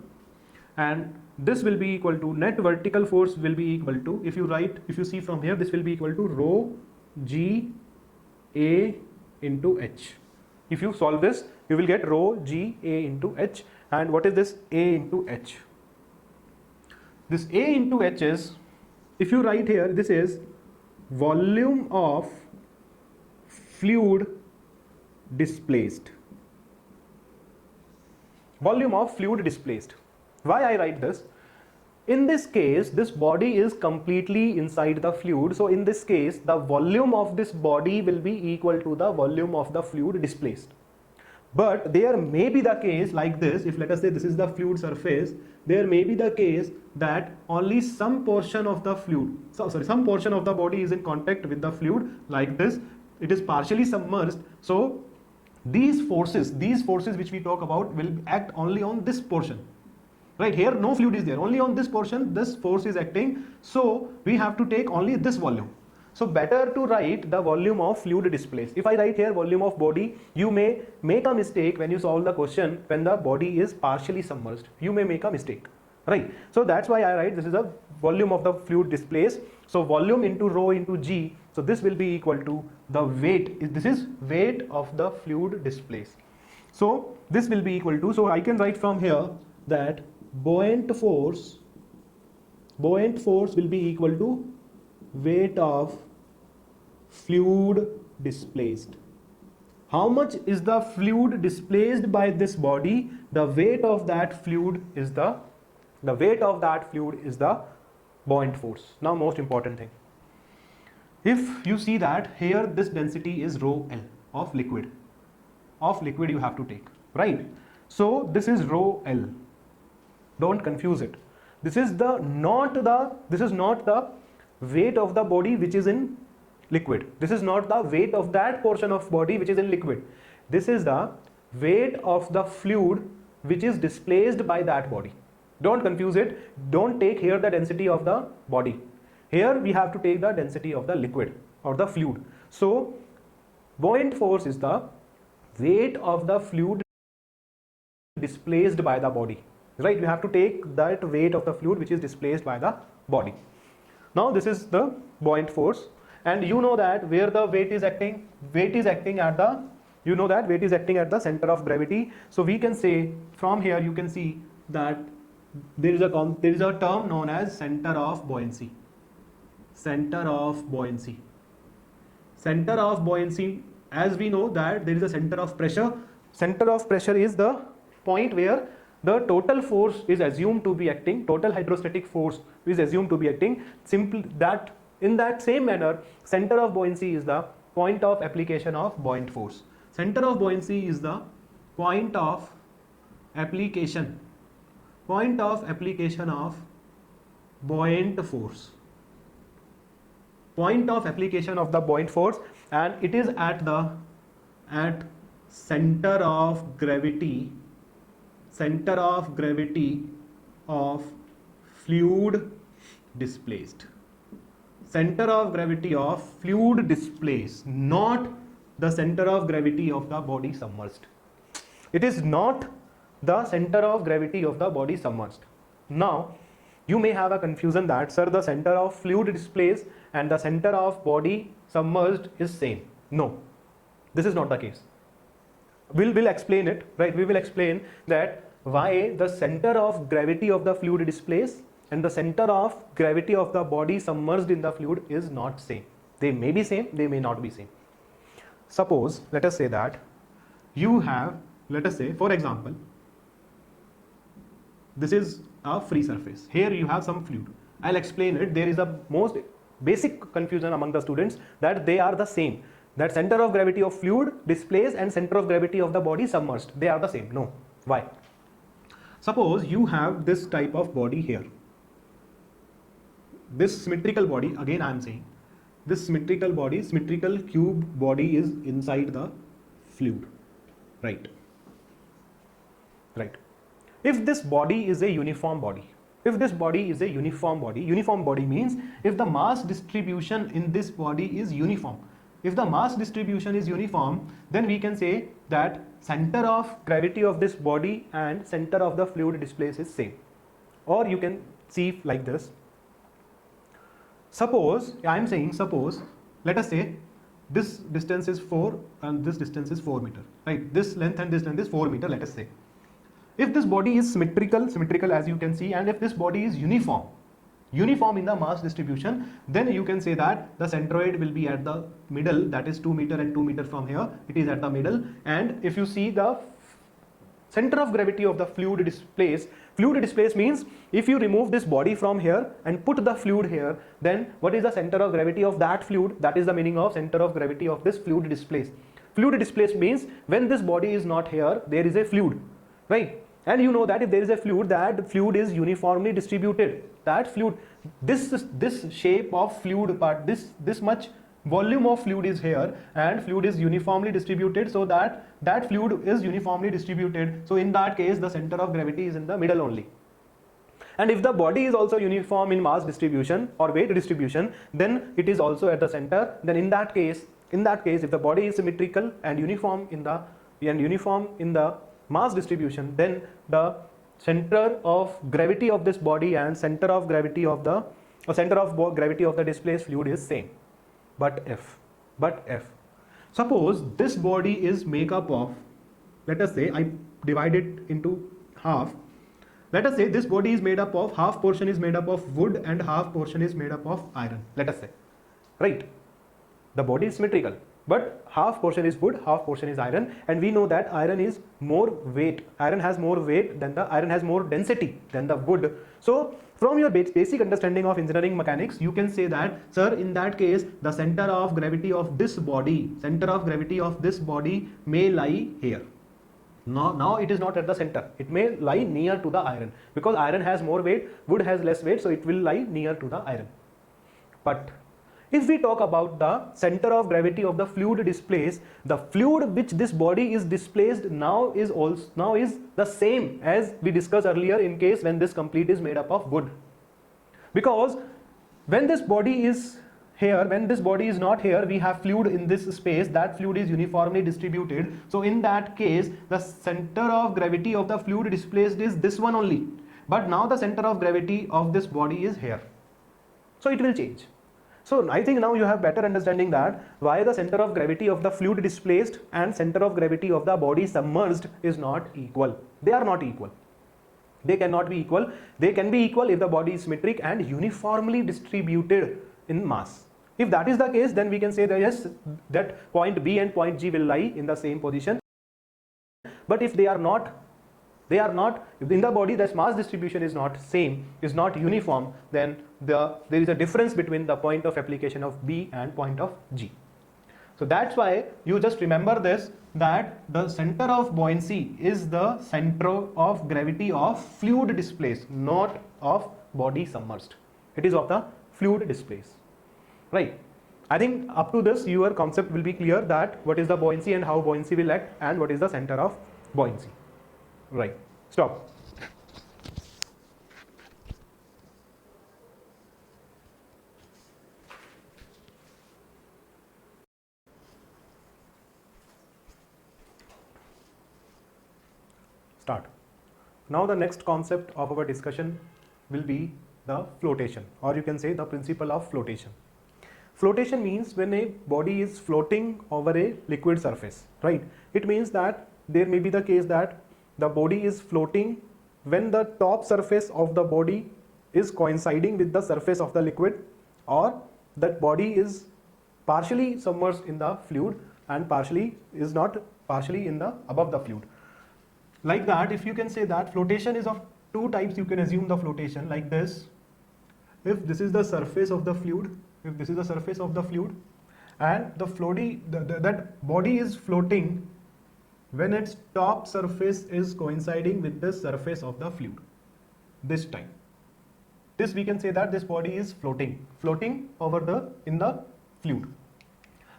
and this will be equal to, net vertical force will be equal to, if you see from here, this will be equal to rho g a into h. If you solve this, you will get rho g a into h. And what is this a into h? This a into h is, if you write here, this is volume of fluid displaced. Volume of fluid displaced. Why I write this? In this case, this body is completely inside the fluid. So in this case, the volume of this body will be equal to the volume of the fluid displaced. But there may be the case like this, if let us say this is the fluid surface, there may be the case that only some portion of the fluid, some portion of the body is in contact with the fluid like this. It is partially submerged. So these forces which we talk about will act only on this portion. Right here, no fluid is there. Only on this portion, this force is acting. So we have to take only this volume. So better to write the volume of fluid displaced. If I write here volume of body, you may make a mistake when you solve the question when the body is partially submerged. You may make a mistake. Right. So that's why I write this is the volume of the fluid displaced. So volume into rho into g. So this will be equal to the weight. This is weight of the fluid displaced. So this will be equal to, so I can write from here that buoyant force will be equal to weight of fluid displaced. How much is the fluid displaced by this body? The weight of that fluid is the buoyant force. Now most important thing. If you see that here this density is rho L of liquid. You have to take, right? So this is rho L. Don't confuse it. This is not the weight of the body which is in liquid. This is not the weight of that portion of body which is in liquid. This is the weight of the fluid which is displaced by that body. Don't confuse it. Don't take here the density of the body. Here we have to take the density of the liquid or the fluid. So buoyant force is the weight of the fluid displaced by the body. Right? We have to take that weight of the fluid which is displaced by the body. Now this is the buoyant force, and you know that where the weight is acting at the, you know that weight is acting at the center of gravity. So we can say from here, you can see that there is a term known as center of buoyancy. Center of buoyancy, as we know that there is a center of pressure. Center of pressure is the point where the total force is assumed to be acting, total hydrostatic force is assumed to be acting. Simply that, in that same manner, center of buoyancy is the point of application of buoyant force. Center of buoyancy is the point of application of buoyant force. Point of application of the buoyant force, and it is at center of gravity of fluid displaced. Center of gravity of fluid displaced, not the center of gravity of the body submerged. It is not the center of gravity of the body submerged. Now you may have a confusion that, sir, the center of fluid displaced and the center of body submerged is same. No, this is not the case. We'll explain it, right? We will explain that why the center of gravity of the fluid displaced and the center of gravity of the body submerged in the fluid is not same. They may be same, they may not be same. Suppose, let us say that you have, let us say, for example, this is a free surface. Here you have some fluid. I'll explain it. There is a most basic confusion among the students that they are the same. That center of gravity of fluid displaced and center of gravity of the body submerged, they are the same. No. Why? Suppose you have this type of body here. This symmetrical body, again I am saying, this symmetrical cube body is inside the fluid. Right. If this body is a uniform body, If this body is a uniform body means if the mass distribution in this body is uniform. If the mass distribution is uniform, then we can say that center of gravity of this body and center of the fluid displaced is same. Or you can see like this. Suppose, I am saying suppose, let us say this distance is 4 and this distance is 4 meter, right? This length and this length is 4 meter, let us say. If this body is symmetrical as you can see, and if this body is uniform in the mass distribution, then you can say that the centroid will be at the middle, that is 2 meter and 2 meter from here, it is at the middle. And if you see the center of gravity of the fluid displaced means if you remove this body from here and put the fluid here, then what is the center of gravity of that fluid? That is the meaning of center of gravity of this fluid displaced. Fluid displaced means when this body is not here, there is a fluid, right? And you know that if there is a fluid, that fluid is uniformly distributed. That fluid, this shape of fluid part, this much volume of fluid is here, and fluid is uniformly distributed, so that fluid is uniformly distributed. So in that case, the center of gravity is in the middle only. And if the body is also uniform in mass distribution or weight distribution, then it is also at the center. Then in that case, if the body is symmetrical and uniform in the mass distribution, then the center of gravity of this body and center of gravity of the displaced fluid is same. But if suppose this body is made up of, let us say I divide it into half. Let us say this body is made up of, half portion is made up of wood and half portion is made up of iron, let us say, right? The body is symmetrical, but half portion is wood, half portion is iron, and we know that iron has more density than the wood. So from your basic understanding of engineering mechanics, you can say that, sir, in that case, the center of gravity of this body may lie here. Now it is not at the center. It may lie near to the iron, because iron has more weight, wood has less weight, so it will lie near to the iron. But if we talk about the center of gravity of the fluid displaced, the fluid which this body is displaced now is the same as we discussed earlier in case when this complete is made up of wood. Because when this body is here, when this body is not here, we have fluid in this space, that fluid is uniformly distributed. So in that case, the center of gravity of the fluid displaced is this one only. But now the center of gravity of this body is here. So it will change. So I think now you have better understanding that why the center of gravity of the fluid displaced and center of gravity of the body submerged is not equal. They are not equal. They cannot be equal. They can be equal if the body is symmetric and uniformly distributed in mass. If that is the case, then we can say that yes, that point B and point G will lie in the same position. But if they are not in the body, the mass distribution is not same, is not uniform, then there is a difference between the point of application of B and point of G. So that's why you just remember this, that the center of buoyancy is the center of gravity of fluid displaced, not of body submerged. It is of the fluid displaced, right? I think up to this your concept will be clear, that what is the buoyancy and how buoyancy will act and what is the center of buoyancy. Right, stop. Start. Now the next concept of our discussion will be the flotation, or you can say the principle of flotation. Flotation means when a body is floating over a liquid surface, right? It means that there may be the case that the body is floating when the top surface of the body is coinciding with the surface of the liquid, or that body is partially submerged in the fluid and partially in the above the fluid. Like that, if you can say that flotation is of two types, you can assume the flotation like this. If this is the surface of the fluid, and that body is floating when its top surface is coinciding with the surface of the fluid. This time, this we can say that this body is floating over in the fluid.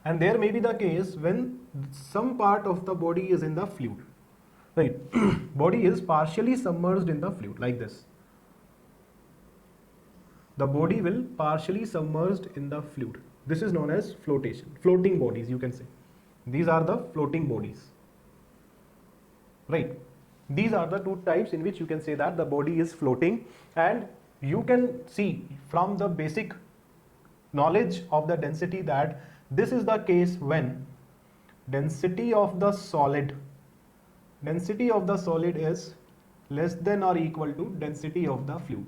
And there may be the case when some part of the body is in the fluid, right? Body is partially submerged in the fluid like this. the body will partially submerged in the fluid. This is known as flotation, floating bodies you can say. These are the floating bodies, right? These are the two types in which you can say that the body is floating, and you can see from the basic knowledge of the density that this is the case when density of the solid is less than or equal to density of the fluid.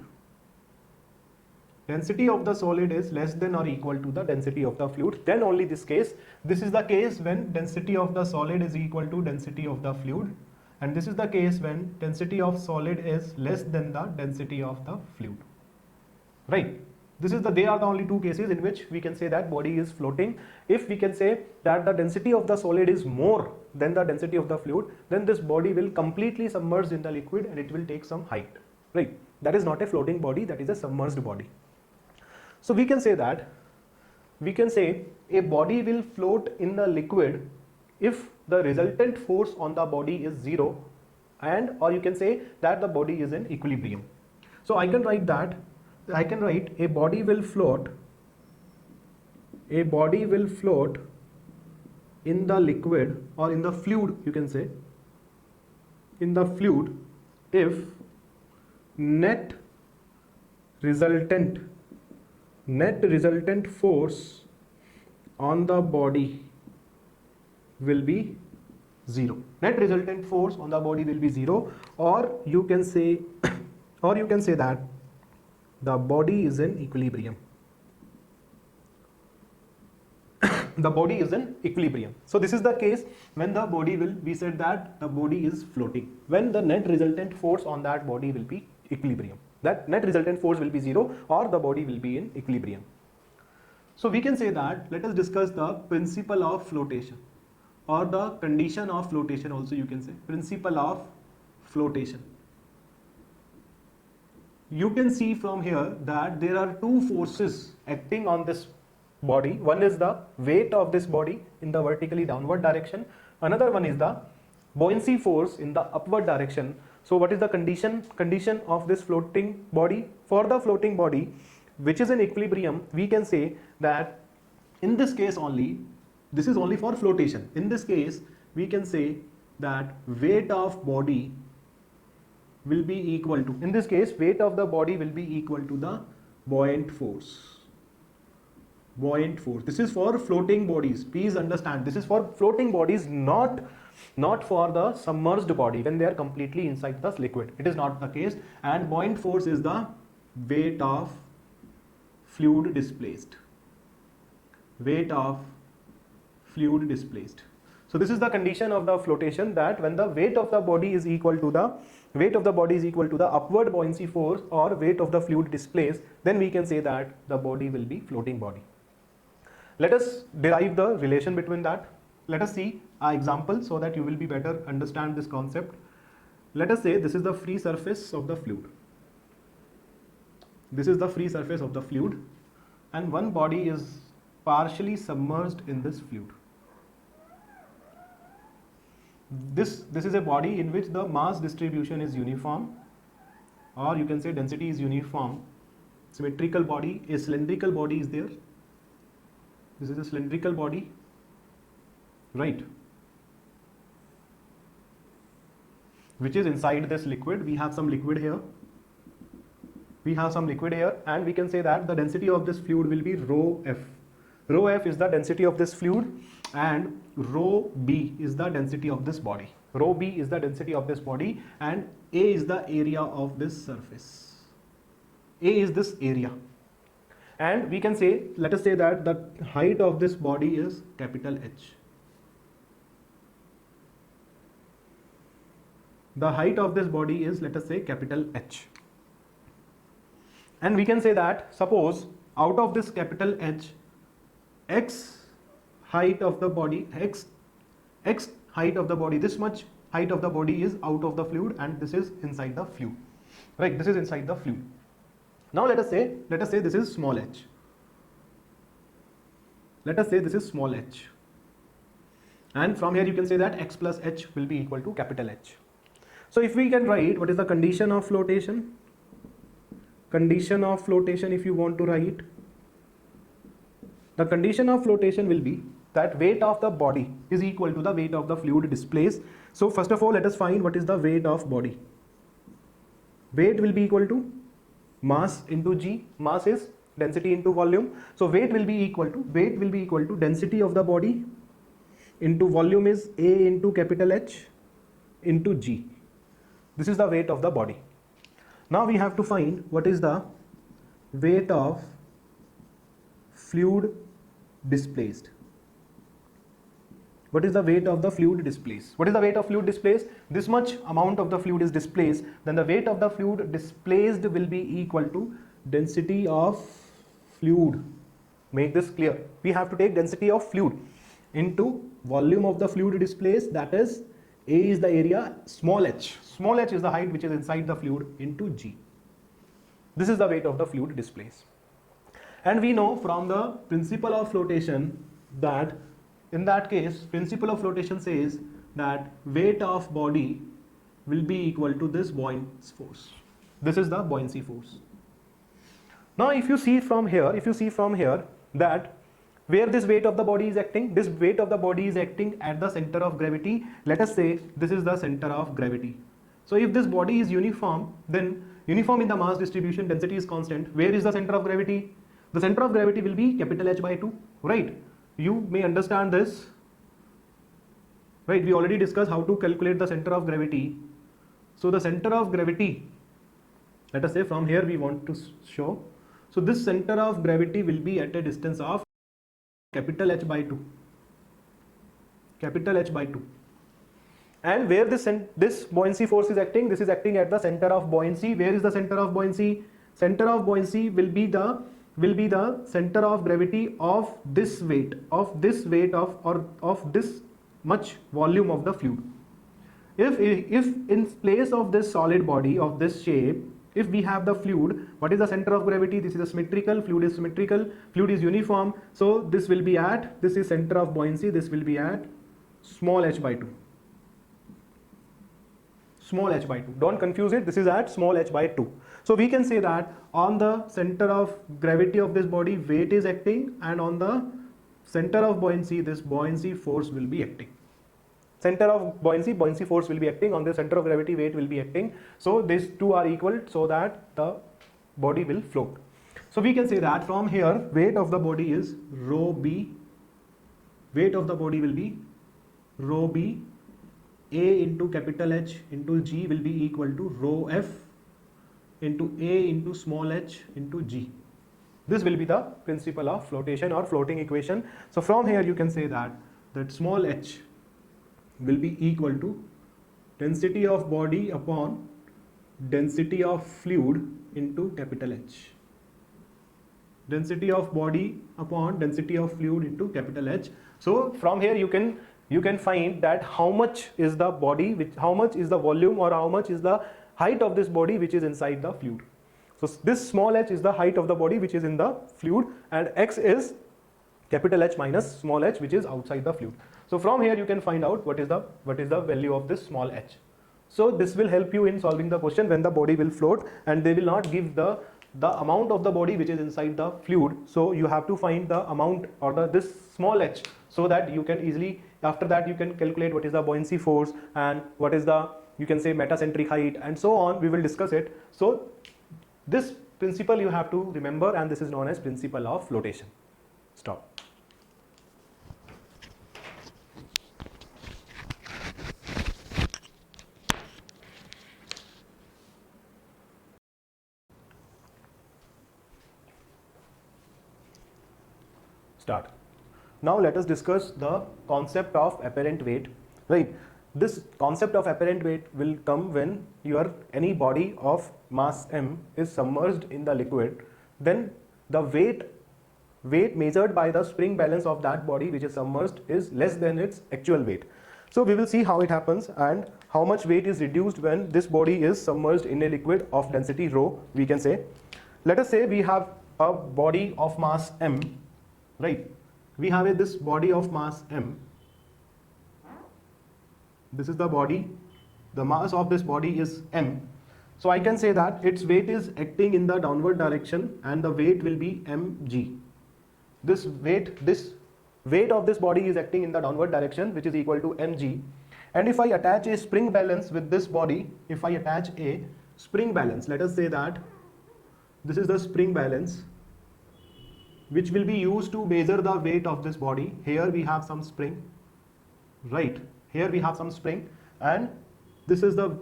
Density of the solid is less than or equal to the density of the fluid, then only this is the case when density of the solid is equal to density of the fluid, and this is the case when density of solid is less than the density of the fluid, right? They are the only two cases in which we can say that body is floating. If we can say that the density of the solid is more than the density of the fluid, then this body will completely submerge in the liquid and it will take some height, right? That is not a floating body, that is a submerged body. So we can say a body will float in the liquid if the resultant force on the body is zero, and or you can say that the body is in equilibrium. So I can write a body will float in the liquid or in the fluid, you can say in the fluid, if net resultant force on the body will be zero. Net resultant force on the body will be zero, or you can say that the body is in equilibrium. The body is in equilibrium. So this is the case when the body will, we said that the body is floating, when the net resultant force on that body will be equilibrium. That net resultant force will be zero, or the body will be in equilibrium. So we can say that, let us discuss the principle of flotation, or the condition of flotation also you can say, principle of flotation. You can see from here that there are two forces acting on this body. One is the weight of this body in the vertically downward direction. Another one is the buoyancy force in the upward direction. So what is the condition of this floating body? For the floating body which is in equilibrium, we can say that in this case only, this is only for flotation. In this case, we can say that weight of body will be equal to, in this case, weight of the body will be equal to the buoyant force. Buoyant force. This is for floating bodies. Please understand, this is for floating bodies, not for the submerged body when they are completely inside the liquid. It is not the case. And buoyant force is the weight of fluid displaced. Weight of fluid displaced. So this is the condition of the flotation, that when the weight of the body is equal to the upward buoyancy force or weight of the fluid displaced, then we can say that the body will be floating body. Let us derive the relation between that. Let us see an example so that you will be better understand this concept. Let us say this is the free surface of the fluid. This is the free surface of the fluid, and one body is partially submerged in this fluid. This is a body in which the mass distribution is uniform, or you can say density is uniform. Symmetrical body, a cylindrical body is there. This is a cylindrical body, right, which is inside this liquid. We have some liquid here. And we can say that the density of this fluid will be rho F. Rho F is the density of this fluid, and rho B is the density of this body. Rho B is the density of this body, and A is the area of this surface. A is this area. And we can say, let us say that the height of this body is capital H. The height of this body is, let us say, capital H. And we can say that, suppose out of this capital H, X height of the body, X height of the body, this much height of the body is out of the fluid, and this is inside the fluid, right? This is inside the fluid. Now let us say this is small h. Let us say this is small h. And from here you can say that X plus H will be equal to capital H. So if we can write what is the condition of flotation? condition of flotation, if you want to write, the condition of flotation will be that weight of the body is equal to the weight of the fluid displaced. So first of all, let us find what is the weight of body. Weight will be equal to mass into g. Mass is density into volume. So weight will be equal to density of the body into volume is A into capital H into g. This is the weight of the body. Now we have to find what is the weight of fluid displaced. What is the weight of the fluid displaced? What is the weight of fluid displaced? This much amount of the fluid is displaced, then the weight of the fluid displaced will be equal to density of fluid. Make this clear. We have to take density of fluid into volume of the fluid displaced, that is A is the area, small h. Small h is the height which is inside the fluid into g. This is the weight of the fluid displaced. And we know from the principle of flotation that in that case, principle of flotation says that weight of body will be equal to this buoyancy force. This is the buoyancy force. Now if you see from here that where this weight of the body is acting, this weight of the body is acting at the center of gravity. Let us say this is the center of gravity. So if this body is uniform, then uniform in the mass distribution, density is constant. Where is the center of gravity? The center of gravity will be capital H by 2, right? You may understand this, right? We already discussed how to calculate the center of gravity. So the center of gravity, let us say from here we want to show. So this center of gravity will be at a distance of capital H by 2. Capital H by 2. And where this buoyancy force is acting, this is acting at the center of buoyancy. Where is the center of buoyancy? Center of buoyancy will be the center of gravity of this weight of this much volume of the fluid. If in place of this solid body of this shape, if we have the fluid, what is the center of gravity? This is a symmetrical, fluid is symmetrical, fluid is uniform. So this will be at, this is center of buoyancy, this will be at small h by 2. Small h by 2. Don't confuse it, this is at small h by 2. So we can say that on the center of gravity of this body, weight is acting, and on the center of buoyancy, this buoyancy force will be acting. Center of buoyancy force will be acting. On the center of gravity, weight will be acting. So these two are equal so that the body will float. So we can say that from here, weight of the body is rho b. Weight of the body will be rho b. A into capital H into G will be equal to rho f into A into small h into G. This will be the principle of flotation or floating equation. So from here you can say that small h will be equal to density of body upon density of fluid into capital H. Density of body upon density of fluid into capital H. So from here you can find that how much is the body, how much is the volume, or how much is the height of this body which is inside the fluid. So this small h is the height of the body which is in the fluid, and x is capital H minus small h which is outside the fluid. So from here you can find out what is the value of this small h. So this will help you in solving the question when the body will float, and they will not give the amount of the body which is inside the fluid. So you have to find the amount or this small h, so that you can easily, after that you can calculate what is the buoyancy force and what is the, you can say, metacentric height and so on. We will discuss it. So this principle you have to remember, and this is known as principle of flotation. Stop. Start. Now let us discuss the concept of apparent weight, right? This concept of apparent weight will come when any body of mass m is submerged in the liquid. Then the weight measured by the spring balance of that body which is submerged is less than its actual weight. So we will see how it happens and how much weight is reduced when this body is submerged in a liquid of density rho, we can say. Let us say we have a body of mass m, right? We have this body of mass m. This is the body. The mass of this body is m. So I can say that its weight is acting in the downward direction and the weight will be mg. This weight of this body is acting in the downward direction, which is equal to mg. And if I attach a spring balance with this body, if I attach a spring balance, let us say that this is the spring balance which will be used to measure the weight of this body. Here we have some spring, right? Here we have some spring, and this is the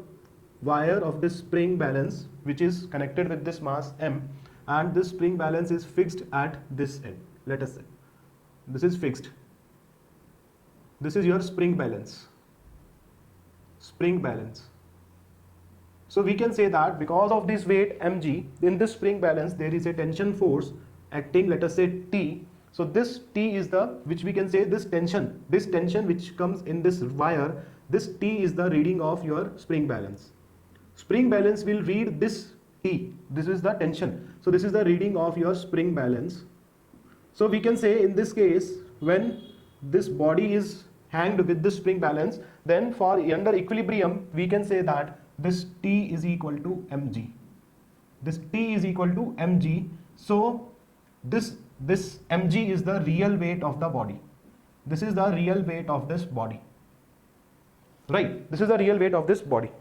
wire of this spring balance which is connected with this mass m, and this spring balance is fixed at this end. Let us say this is fixed. This is your spring balance. Spring balance. So we can say that because of this weight mg, in this spring balance there is a tension force acting, let us say T. So this T is the, which we can say this tension which comes in this wire, this T is the reading of your spring balance. Spring balance will read this T, this is the tension. So this is the reading of your spring balance. So we can say in this case, when this body is hanged with this spring balance, then for under equilibrium we can say that this T is equal to mg. This T is equal to mg. So this mg is the real weight of the body. This is the real weight of this body, right? This is the real weight of this body.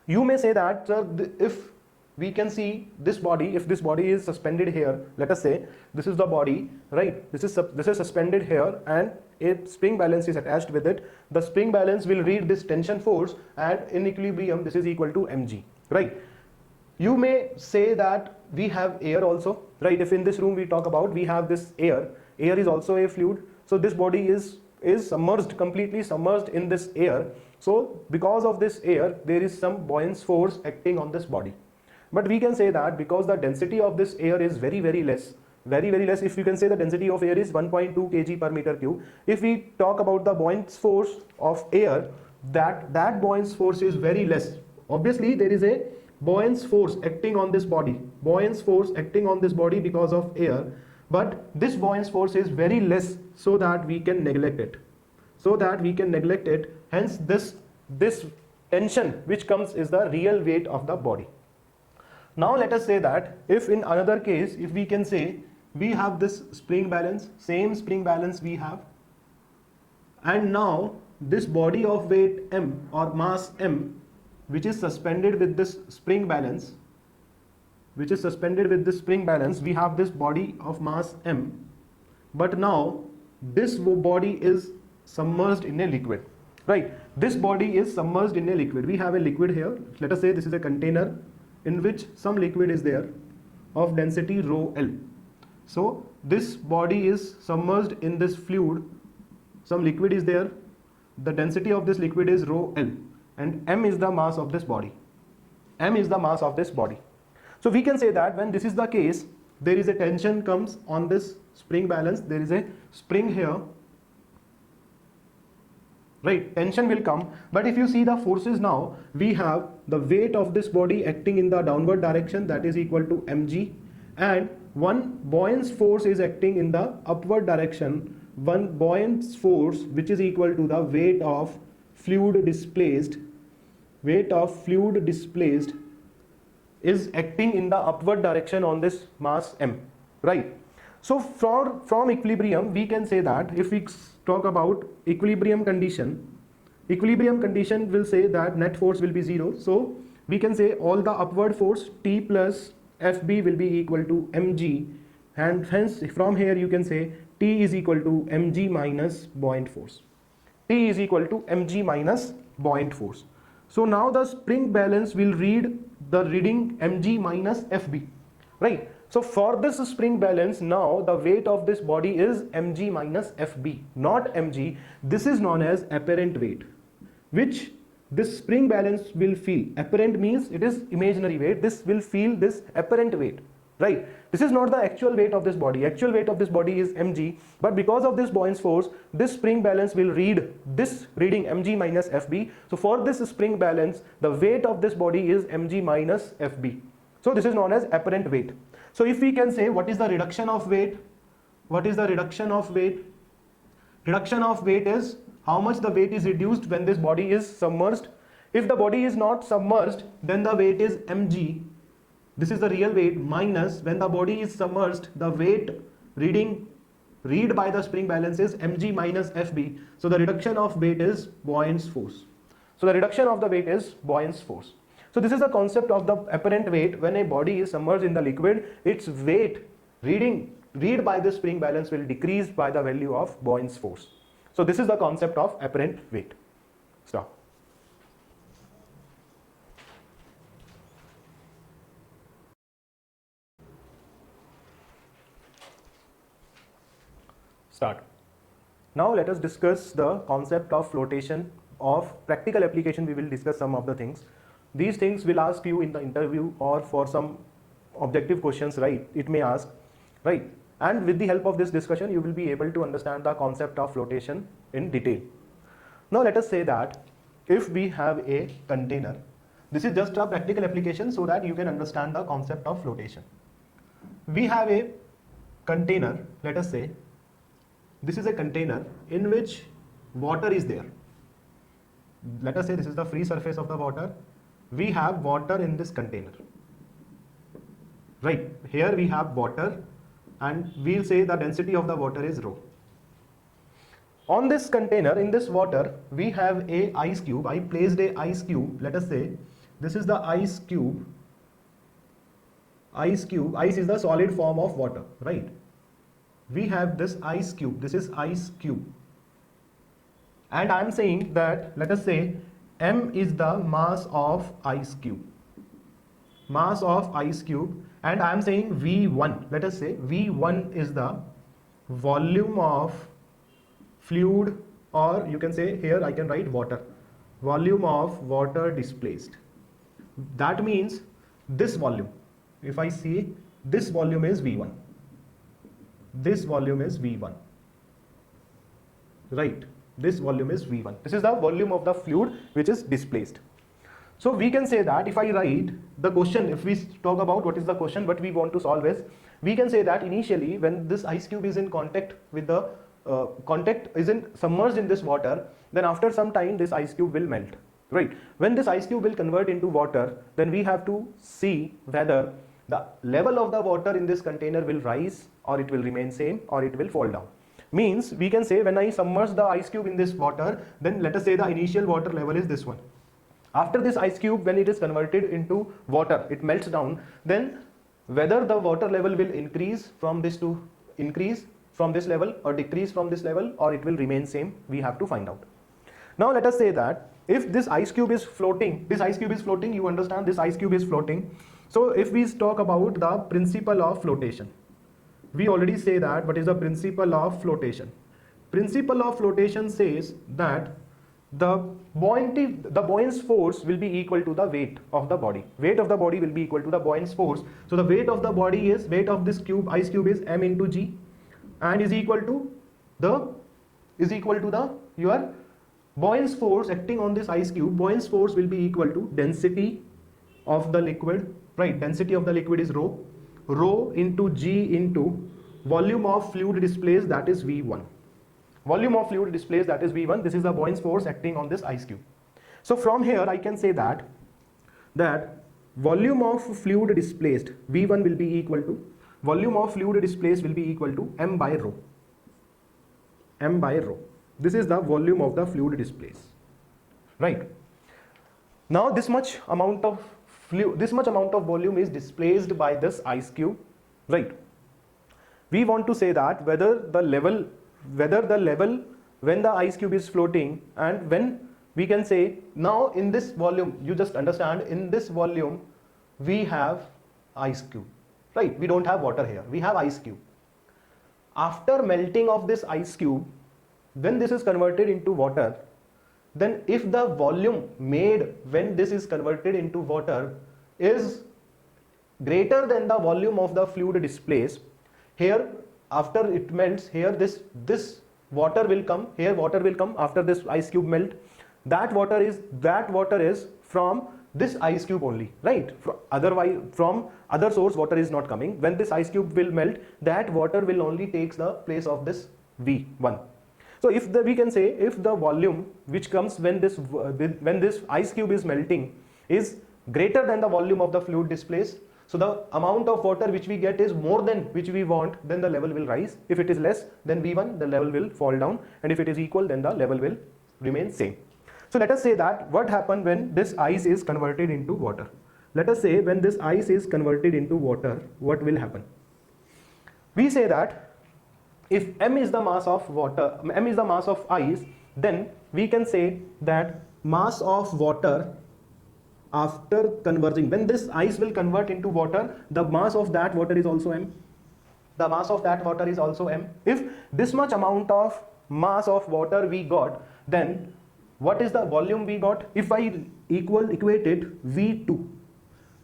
You may say that, sir, if we can see this body, if this body is suspended here, let us say this is the body, right? This is suspended here and a spring balance is attached with it. The spring balance will read this tension force, and in equilibrium this is equal to mg, right? You may say that we have air also, right? If in this room we talk about, we have this air is also a fluid. So this body is submerged, completely submerged in this air. So because of this air, there is some buoyant force acting on this body. But we can say that because the density of this air is very less, if you can say the density of air is 1.2 kg per meter cube. If we talk about the buoyant force of air, that buoyant force is very less. Obviously there is a buoyant force acting on this body, because of air, but this buoyant force is very less, so that we can neglect it. Hence this tension which comes is the real weight of the body. Now let us say that if in another case, if we can say we have this spring balance, same spring balance we have, and now this body of weight m or mass m, which is suspended with this spring balance, we have this body of mass m, but now this body is submerged in a liquid, right? This body is submerged in a liquid. We have a liquid here. Let us say this is a container in which some liquid is there of density rho L. So this body is submerged in this fluid, some liquid is there, the density of this liquid is rho L, and m is the mass of this body. So we can say that when this is the case, there is a tension comes on this spring balance, there is a spring here, right? Tension will come, but if you see the forces now, we have the weight of this body acting in the downward direction, that is equal to mg, and one buoyant force is acting in the upward direction, one buoyant force which is equal to the weight of fluid displaced is acting in the upward direction on this mass m, right? So from equilibrium we can say that if we talk about equilibrium condition will say that net force will be 0. So we can say all the upward force T plus Fb will be equal to mg, and hence from here you can say T is equal to mg minus buoyant force. So now the spring balance will read the reading mg minus Fb, right? So for this spring balance, now the weight of this body is mg minus Fb, not mg. This is known as apparent weight, which this spring balance will feel. Apparent means it is imaginary weight. This will feel this apparent weight, right? This is not the actual weight of this body. Actual weight of this body is mg, but because of this buoyant force, this spring balance will read this reading mg minus Fb. So for this spring balance, the weight of this body is mg minus Fb. So this is known as apparent weight. So if we can say what is the reduction of weight? Reduction of weight is how much the weight is reduced when this body is submerged If the body is not submerged, then the weight is mg. This is the real weight, minus when the body is submerged, the weight read by the spring balance is mg minus fb. So the reduction of weight is Buoyant's force. So the reduction of the weight is Buoyant's force. So this is the concept of the apparent weight. When a body is submerged in the liquid, its weight read by the spring balance will decrease by the value of Buoyant's force. So this is the concept of apparent weight. Stop. Start. Now let us discuss the concept of flotation. Of practical application, we will discuss some of the things. These things will ask you in the interview or for some objective questions, right? It may ask, right? And with the help of this discussion, you will be able to understand the concept of flotation in detail. Now let us say that if we have a container, this is just a practical application so that you can understand the concept of flotation. We have a container, let us say, this is a container in which water is there. Let us say this is the free surface of the water. We have water in this container. Right, here we have water and we'll say the density of the water is rho. On this container, in this water, we have a ice cube. I placed a ice cube. Let us say this is the ice cube. Ice is the solid form of water, right? We have this ice cube. This is ice cube. And I am saying that, let us say, m is the mass of ice cube. Mass of ice cube. And I am saying V1. Let us say V1 is the volume of fluid, or you can say here I can write water. Volume of water displaced. That means this volume. If I see this volume is V1. This volume is V1. Right. This volume is V1. This is the volume of the fluid which is displaced. So we can say that if I write the question, if we talk about what is the question, what we want to solve is, we can say that initially when this ice cube is in contact with the submerged in this water, then after some time this ice cube will melt, right? When this ice cube will convert into water, then we have to see whether the level of the water in this container will rise or it will remain same or it will fall down. Means we can say when I submerge the ice cube in this water, then let us say the initial water level is this one. After this ice cube, when it is converted into water, it melts down, then whether the water level will increase from this to increase from this level or decrease from this level, or it will remain same, we have to find out. Now let us say that if this ice cube is floating, you understand this ice cube is floating. So if we talk about the principle of flotation, we already say that what is the principle of flotation. Principle of flotation says that the Buoyant's force will be equal to the weight of the body. Weight of the body will be equal to the Buoyant's force. So the weight of the body is, weight of this cube, ice cube is m into g, and is equal to your Buoyant's force acting on this ice cube. Buoyant's force will be equal to density of the liquid, right? Density of the liquid is rho. Rho into g into volume of fluid displaced, that is V1. Volume of fluid displaced, that is V1. This is the Buoyant's force acting on this ice cube. So from here I can say that volume of fluid displaced, V1 will be equal to, volume of fluid displaced will be equal to m by rho. M by rho. This is the volume of the fluid displaced, right? Now this much amount of volume is displaced by this ice cube, right? We want to say that whether the level when the ice cube is floating, and when we can say now in this volume, you just understand, in this volume we have ice cube, right? We don't have water here, we have ice cube. After melting of this ice cube, when this is converted into water, then if the volume made when this is converted into water is greater than the volume of the fluid displaced, here after it melts, here this water will come, here water will come after this ice cube melt. That water is from this ice cube only, right? Otherwise from other source water is not coming. When this ice cube will melt, that water will only takes the place of this V1. So if we can say if the volume which comes when this ice cube is melting is greater than the volume of the fluid displaced, so the amount of water which we get is more than which we want, then the level will rise. If it is less than V1, the level will fall down, and if it is equal, then the level will remain same. So let us say that what happened when this ice is converted into water. Let us say when this ice is converted into water, what will happen? We say that if m is the mass of water, m is the mass of ice, then we can say that mass of water after converging, when this ice will convert into water, the mass of that water is also m. The mass of that water is also m. If this much amount of mass of water we got, then what is the volume we got? If I equate it V2,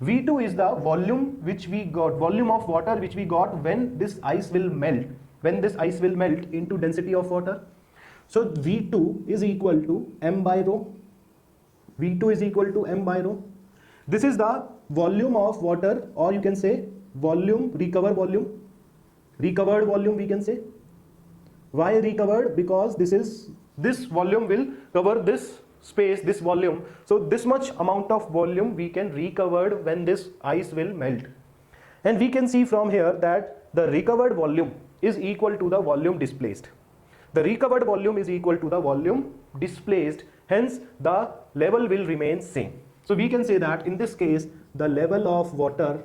V2 is the volume which we got, volume of water which we got when this ice will melt, when this ice will melt into density of water. So V2 is equal to m by rho. V2 is equal to m by rho. This is the volume of water, or you can say volume, recovered volume we can say. Why recovered? Because this volume will cover this space, this volume. So this much amount of volume we can recover when this ice will melt. And we can see from here that the recovered volume is equal to the volume displaced. The recovered volume is equal to the volume displaced, hence the level will remain same. So we can say that in this case the level of water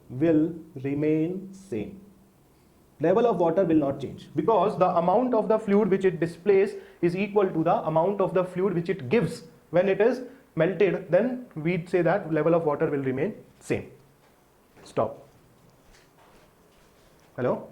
will remain same. Level of water will not change because the amount of the fluid which it displaces is equal to the amount of the fluid which it gives when it is melted. Then we say that level of water will remain same. Stop. Hello.